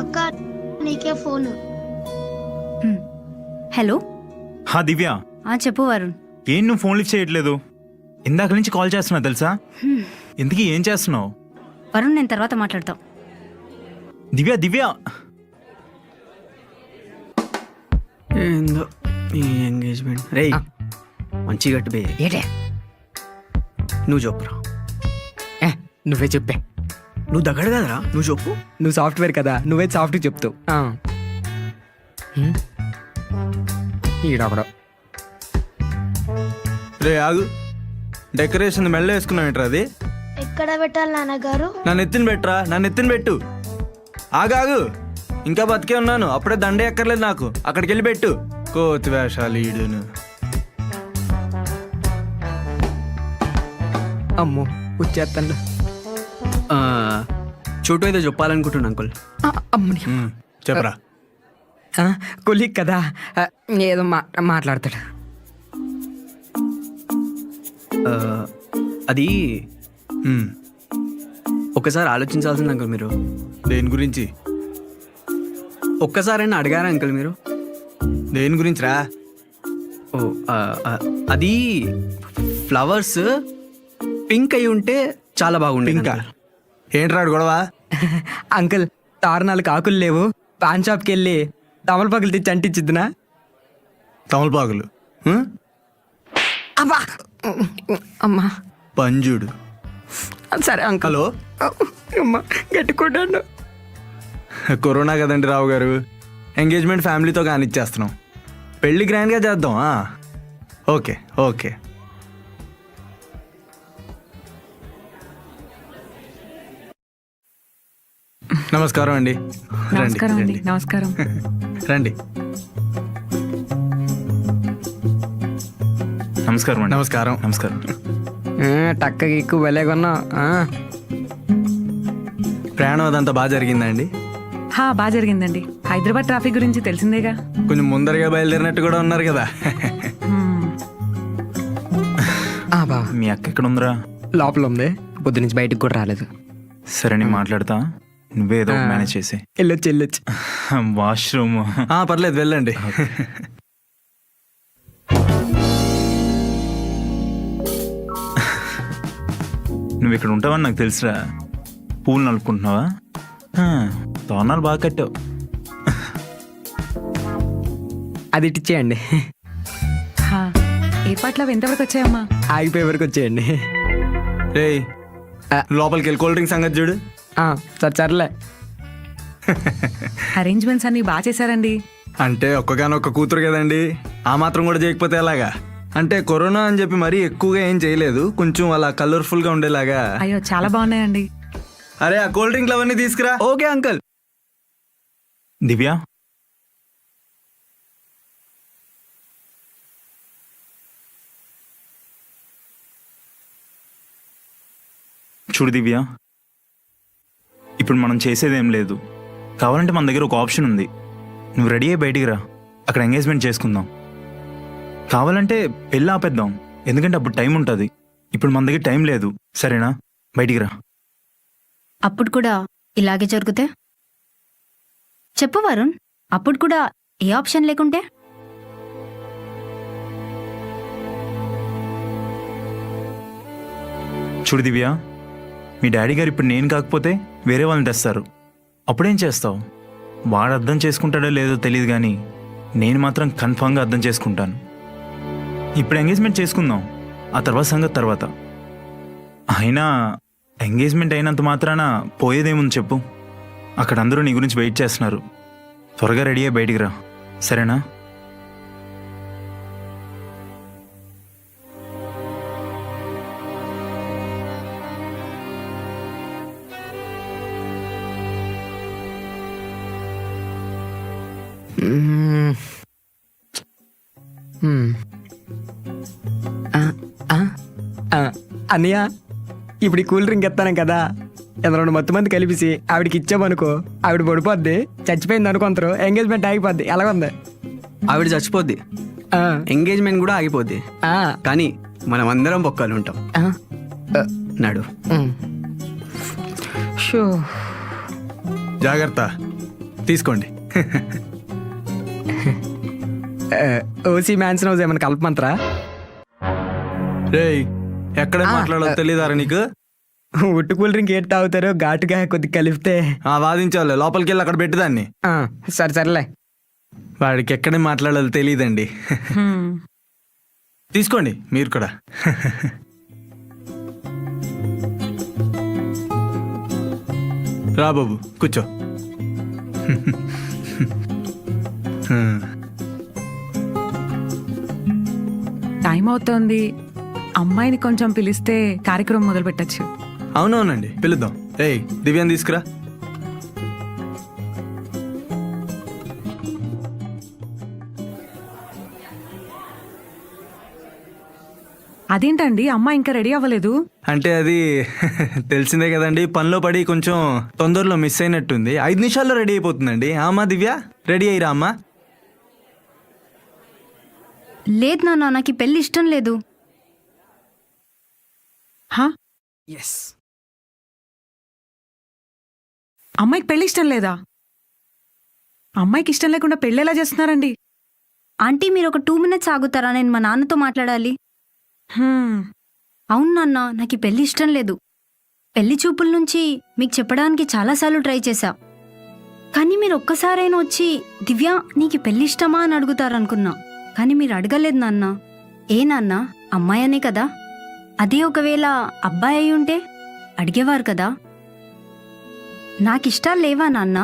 అక్క నీకే ఫోన్. హలో. హా దివ్య. చెప్పు వరుణ్. ఏం నువ్వు ఫోన్ లిఫ్ట్ చేయట్లేదు? ఇందాక నుంచి కాల్ చేస్తున్నా తెలుసా? ఎందుకు ఏం చేస్తున్నావు? వరుణ్, నేను తర్వాత మాట్లాడతావు. దివ్య దివ్య. ఏందో ఈ ఎంగేజ్మెంట్. రే మంచి గట్టు బే. ఏటే నువ్వు చెప్పురా. నువ్వే చెప్పే. నువ్వు దగ్గర కదరా, నువ్వు చెప్పు. నువ్వు సాఫ్ట్వేర్ కదా, నువ్వే సాఫ్ట్వేర్ చెప్తావు. ఈడొకడు. రే ఆగు, డెకరేషన్ మెల్ల వేసుకున్నావు ఏంట్రా అది? ఎక్కడ పెట్టాలి నాన్నగారు? నన్ను ఎత్తిన పెట్టరా, నన్ను ఎత్తిన పెట్టు. ఆగాగు, ఇంకా బతికే ఉన్నాను, అప్పుడే దండే ఎక్కర్లేదు నాకు. అక్కడికి వెళ్ళి పెట్టు. కోతి వేషాలు ఈడును. అమ్మో వచ్చేస్తాను. చోటు ఏదో చెప్పాలనుకుంటున్నా అంకుల్. అమ్మని చెప్పరా. కొలీగ్ కదా, ఏదో మాట్లాడతాడు. అది ఒకసారి ఆలోచించాల్సింది అంకుల్ మీరు. దేని గురించి? ఒక్కసారైనా అడిగారా అంకుల్ మీరు? దేని గురించి రా? ఓ అది ఫ్లవర్స్ పింక్ అయి ఉంటే చాలా బాగుంది. ఇంకా ఏంట్రా గొడవ? అంకుల్, తారణాలకు ఆకులు లేవు, పాన్ షాప్కి వెళ్ళి తమలపాకులు తెచ్చి అంటించిద్దునా? తమలపాకులు? అబ్బా అమ్మా పంజుడు. సరే అంకుల్. అమ్మా గట్టికొట్టాను. కరోనా కదండి రావు గారు, ఎంగేజ్మెంట్ ఫ్యామిలీతో కానిచ్చేస్తున్నాం. పెళ్ళి గ్రాండ్గా చేద్దాం. Okay okay. నమస్కారం అండి. నమస్కారం అండి. నమస్కారం. రండి. నమస్కారం అండి. నమస్కారం. నమస్కారం. టక్కకి ఎక్కువ భలేకున్నా ప్రయాణం అదంతా బాగా జరిగిందండి. బాగా జరిగిందండి. హైదరాబాద్ ట్రాఫిక్ గురించి తెలిసిందేగా. కొంచెం ముందరగా బయలుదేరినట్టు కూడా ఉన్నారు కదా. బా మీ అక్క ఎక్కడ ఉందిరా? లోపల ఉంది, పొద్దు నుంచి బయటకు కూడా రాలేదు. సరే నేను మాట్లాడతా, నువ్వేదో మేనేజ్ చేసి. వెళ్ళొచ్చు వాష్రూమ్. పర్లేదు వెళ్ళండి. నువ్వు ఇక్కడ ఉంటావని నాకు తెలుసురా. పూలు నలుపుకుంటున్నావా? తోరణాలు బాగా కట్టావు. అది ఇట్టిచ్చేయండి. ఏ పాటలు అవి ఎంతవరకు వచ్చాయమ్మా? ఆగిపోయే వరకు వచ్చేయండి. రేయ్ లోపలికి వెళ్ళి కూల్ డ్రింక్ సంగతి చూడు. సర్లే. అరేంజ్మెంట్స్ అన్ని బాగా చేశారండి. అంటే ఒక్కగానొక్క కూతురు కదండి, ఆ మాత్రం కూడా చేయకపోతే ఎలాగా? అంటే కరోనా అని చెప్పి మరీ ఎక్కువగా ఏం చేయలేదు, కొంచెం అలా కలర్ఫుల్ గా ఉండేలాగా. అయ్యో చాలా బాగున్నాయండి. అరే ఆ కూల్ డ్రింక్లు అవన్నీ తీసుకురా. Okay uncle. దివ్య, చూడు దివ్య, ఇప్పుడు మనం చేసేదేం లేదు. కావాలంటే మన దగ్గర ఒక ఆప్షన్ ఉంది. నువ్వు రెడీ అయ్యి బయటికి రా, అక్కడ ఎంగేజ్మెంట్ చేసుకుందాం. కావాలంటే పెళ్ళి ఆపేద్దాం, ఎందుకంటే అప్పుడు టైం ఉంటుంది. ఇప్పుడు మన దగ్గర టైం లేదు, సరేనా? బయటికి రా. అప్పుడు కూడా ఇలాగే జరిగితే చెప్పు వరుణ్, అప్పుడు కూడా ఏ ఆప్షన్ లేకుంటే? చూడు దివ్య, మీ డాడీ గారు ఇప్పుడు నేను కాకపోతే వేరే వాళ్ళని తెస్తారు. అప్పుడేం చేస్తావు? వాడు అర్థం చేసుకుంటాడో లేదో తెలియదు, కానీ నేను మాత్రం కన్ఫామ్గా అర్థం చేసుకుంటాను. ఇప్పుడు ఎంగేజ్మెంట్ చేసుకుందాం, ఆ తర్వాత సంగతి తర్వాత. అయినా ఎంగేజ్మెంట్ అయినంత మాత్రాన పోయేదేముంది చెప్పు? అక్కడ అందరూ నీ గురించి వెయిట్ చేస్తున్నారు. త్వరగా రెడీ అయ్యి బయటికి రా, సరేనా? అన్నయ్య, ఇప్పుడు ఈ కూల్ డ్రింక్ ఎత్తాను కదా, రెండు మొత్తం మంది కలిపిసి ఆవిడకి ఇచ్చామనుకో, ఆవిడ పడిపోద్ది, చచ్చిపోయింది అనుకుంటారు, ఎంగేజ్మెంట్ ఆగిపోద్ది. ఎలాగుంది? ఆవిడ చచ్చిపోద్ది, ఎంగేజ్మెంట్ కూడా ఆగిపోద్ది, కానీ మనం అందరం బొక్కలు ఉంటాం. నాడు జాగ్రత్త తీసుకోండి. ఓసీ మ్యాన్షన్ హౌస్ ఏమైనా కలపమంటారా? రేయ్ ఎక్కడ మాట్లాడాలో తెలియదారా నీకు? ఉట్టు కూల్ డ్రింక్ ఏంటి తాగుతారో ఘాటుగా కొద్ది కలిపితే. వాదించాలి, లోపలికి వెళ్ళి అక్కడ పెట్టిదాన్ని. సర్లే. వాడికి ఎక్కడ మాట్లాడాలో తెలియదండి. తీసుకోండి మీరు కూడా. రా బాబు కూర్చో. టైం అవుతోంది, అమ్మాయిని కొంచెం పిలిస్తే కార్యక్రమం మొదలు పెట్టచ్చు. అవునవునండి, పిలుద్దాం. ఏయ్ దివ్యాన్ని తీసుకురా. అదేంటండి అమ్మాయి ఇంకా రెడీ అవ్వలేదు? అంటే అది తెలిసిందే కదండి, పనిలో పడి కొంచెం తొందరలో మిస్ అయినట్టుంది. 5 నిమిషాల్లో రెడీ అయిపోతుందండి. అమ్మా దివ్య, రెడీ అయ్యిరా అమ్మా. లేదు నాన్న, నాకు ఈ పెళ్లి ఇష్టం లేదు. అమ్మాయికి పెళ్లి ఇష్టం లేదా? అమ్మాయికి ఇష్టం లేకుండా పెళ్లి ఎలా చేస్తున్నారండి? ఆంటీ మీరు ఒక 2 minutes ఆగుతారా? నేను మా నాన్నతో మాట్లాడాలి. అవును నాన్న, నాకు ఈ పెళ్లి ఇష్టం లేదు. పెళ్లి చూపుల నుంచి మీకు చెప్పడానికి చాలాసార్లు ట్రై చేశా, కానీ మీరు ఒక్కసారైనా వచ్చి దివ్య నీకు పెళ్లి ఇష్టమా అని అడుగుతారనుకున్నా, కానీ మీరు అడగలేదు నాన్న. ఏ నాన్న, అమ్మాయనే కదా, అదే ఒకవేళ అబ్బాయి అయి ఉంటే అడిగేవారు కదా. నాకిష్టాలు లేవా నాన్న?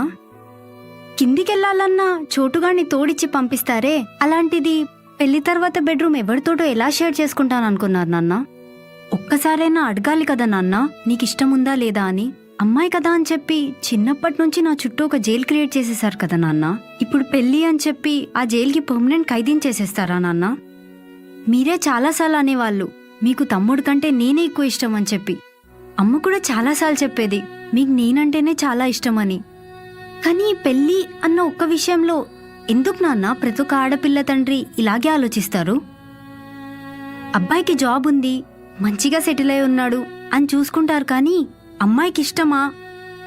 కిందికెళ్ళాలన్నా చోటుగాన్ని తోడిచ్చి పంపిస్తారే, అలాంటిది పెళ్లి తర్వాత బెడ్రూమ్ ఎవరితోటో ఎలా షేర్ చేసుకుంటాననుకున్నారు నాన్న? ఒక్కసారైనా అడగాలి కదా నాన్న, నీకిష్టం ఉందా లేదా అని. అమ్మాయి కదా అని చెప్పి చిన్నప్పటి నుంచి నా చుట్టూ ఒక జైలు క్రియేట్ చేసేసారు కదా నాన్న. ఇప్పుడు పెళ్లి అని చెప్పి ఆ జైలుకి పర్మనెంట్ ఖైదీని చేసేస్తారా నాన్న? మీరే చాలాసార్లు అనేవాళ్ళు మీకు తమ్ముడు కంటే నేనే ఎక్కువ ఇష్టం అని చెప్పి. అమ్మ కూడా చాలాసార్లు చెప్పేది మీకు నేనంటేనే చాలా ఇష్టమని. కానీ ఈ పెళ్ళి అన్న ఒక్క విషయంలో ఎందుకు నాన్న ప్రతి ఒక్క ఆడపిల్ల తండ్రి ఇలాగే ఆలోచిస్తారు? అబ్బాయికి జాబ్ ఉంది, మంచిగా సెటిల్ అయి ఉన్నాడు అని చూసుకుంటారు, కానీ అమ్మాయికి ఇష్టమా,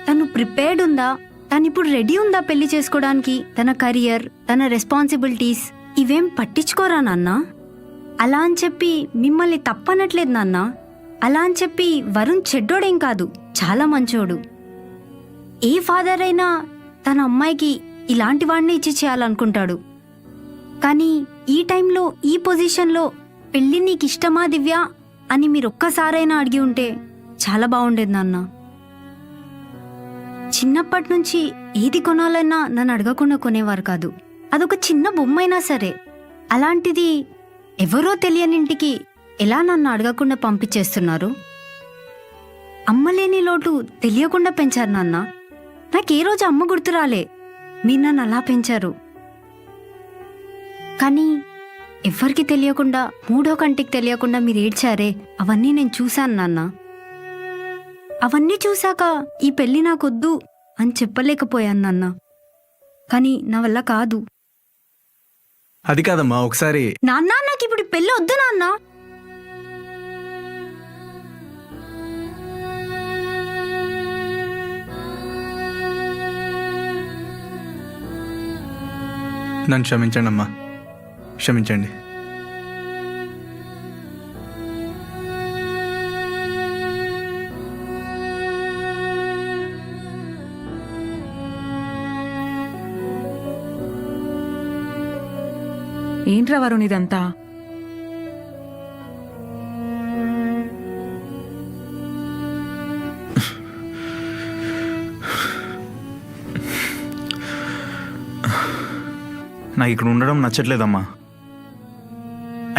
తను ప్రిపేర్డ్ ఉందా, తను ఇప్పుడు రెడీ ఉందా పెళ్లి చేసుకోవడానికి, తన కెరియర్, తన రెస్పాన్సిబిలిటీస్ ఇవేం పట్టించుకోరా నాన్న? అలా అని చెప్పి మిమ్మల్ని తప్పనట్లేదు నాన్న. అలా అని చెప్పి వరుణ్ చెడ్డోడేం కాదు, చాలా మంచోడు. ఏ ఫాదర్ అయినా తన అమ్మాయికి ఇలాంటి వాడిని ఇచ్చి చేయాలనుకుంటాడు. కానీ ఈ టైంలో ఈ పొజిషన్లో పెళ్ళి నీకు ఇష్టమా దివ్య అని మీరు ఒక్కసారైనా అడిగి ఉంటే చాలా బాగుండేది నాన్న. చిన్నప్పటి నుంచి ఏది కొనాలన్నా నన్ను అడగకుండా కొనేవారు కాదు, అదొక చిన్న బొమ్మైనా సరే. అలాంటిది ఎవరో తెలియని ఇంటికి ఎలా నన్ను అడగకుండా పంపించేస్తున్నారు? అమ్మలేని లోటు తెలియకుండా పెంచారు నాన్న. నాకే రోజు అమ్మ గుర్తురాలే, మీరు నన్ను అలా పెంచారు. కానీ ఎవ్వరికి తెలియకుండా, మూడో కంటికి తెలియకుండా మీరు ఏడ్చారే, అవన్నీ నేను చూశాను నాన్న. అవన్నీ చూశాక ఈ పెళ్లి నాకొద్దు అని చెప్పలేకపోయాను నాన్న. కానీ నా వల్ల కాదు అది కాదమ్మా, ఒకసారి నాన్న. నాకు ఇప్పుడు పెళ్ళి వద్దు నాన్న. నన్ను క్షమించండి అమ్మా, క్షమించండి. ఏంట్రా వరుణ్ ఇదంతా? నాకు ఇక్కడ ఉండడం నచ్చట్లేదమ్మా.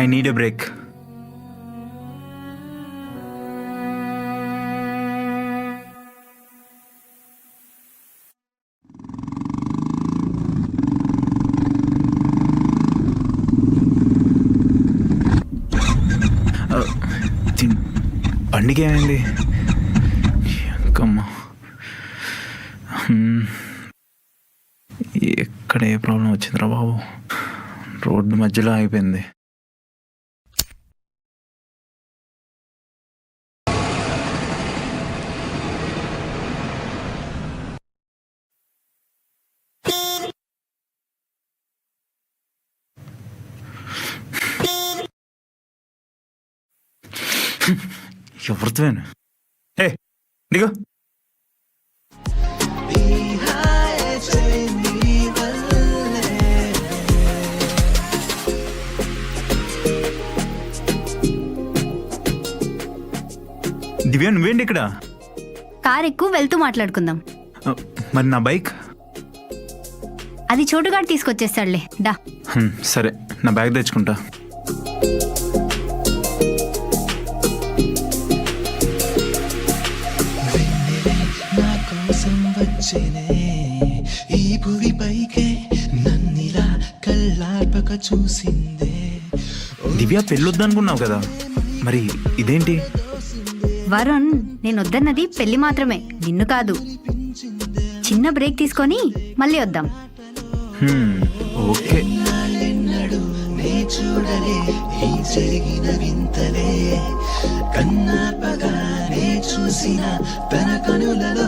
I need a break. బండికి ఏమైంది? ఎక్కడ ఏ ప్రాబ్లం వచ్చిందిరా బాబు? రోడ్డు మధ్యలో ఆగిపోయింది. ఎవరితోనే? ఏ దిగు. దివ్య నువ్వేంటి ఇక్కడ? కార్ ఎక్కువ వెళ్తూ మాట్లాడుకుందాం. మరి నా బైక్? అది చోటుగాడు తీసుకొచ్చేస్తాడులే, డా. సరే, నా బ్యాగ్ తెచ్చుకుంటా. దివ్య పెళ్ళొద్దనుకున్నావు కదా, మరి ఇదేంటి? వరుణ్, నేను వద్దన్నది పెళ్లి మాత్రమే, నిన్ను కాదు. చిన్న బ్రేక్ తీసుకొని మళ్ళీ వద్దాం. ఓకే. కన్నాపగానే చూసిన తన కనులలో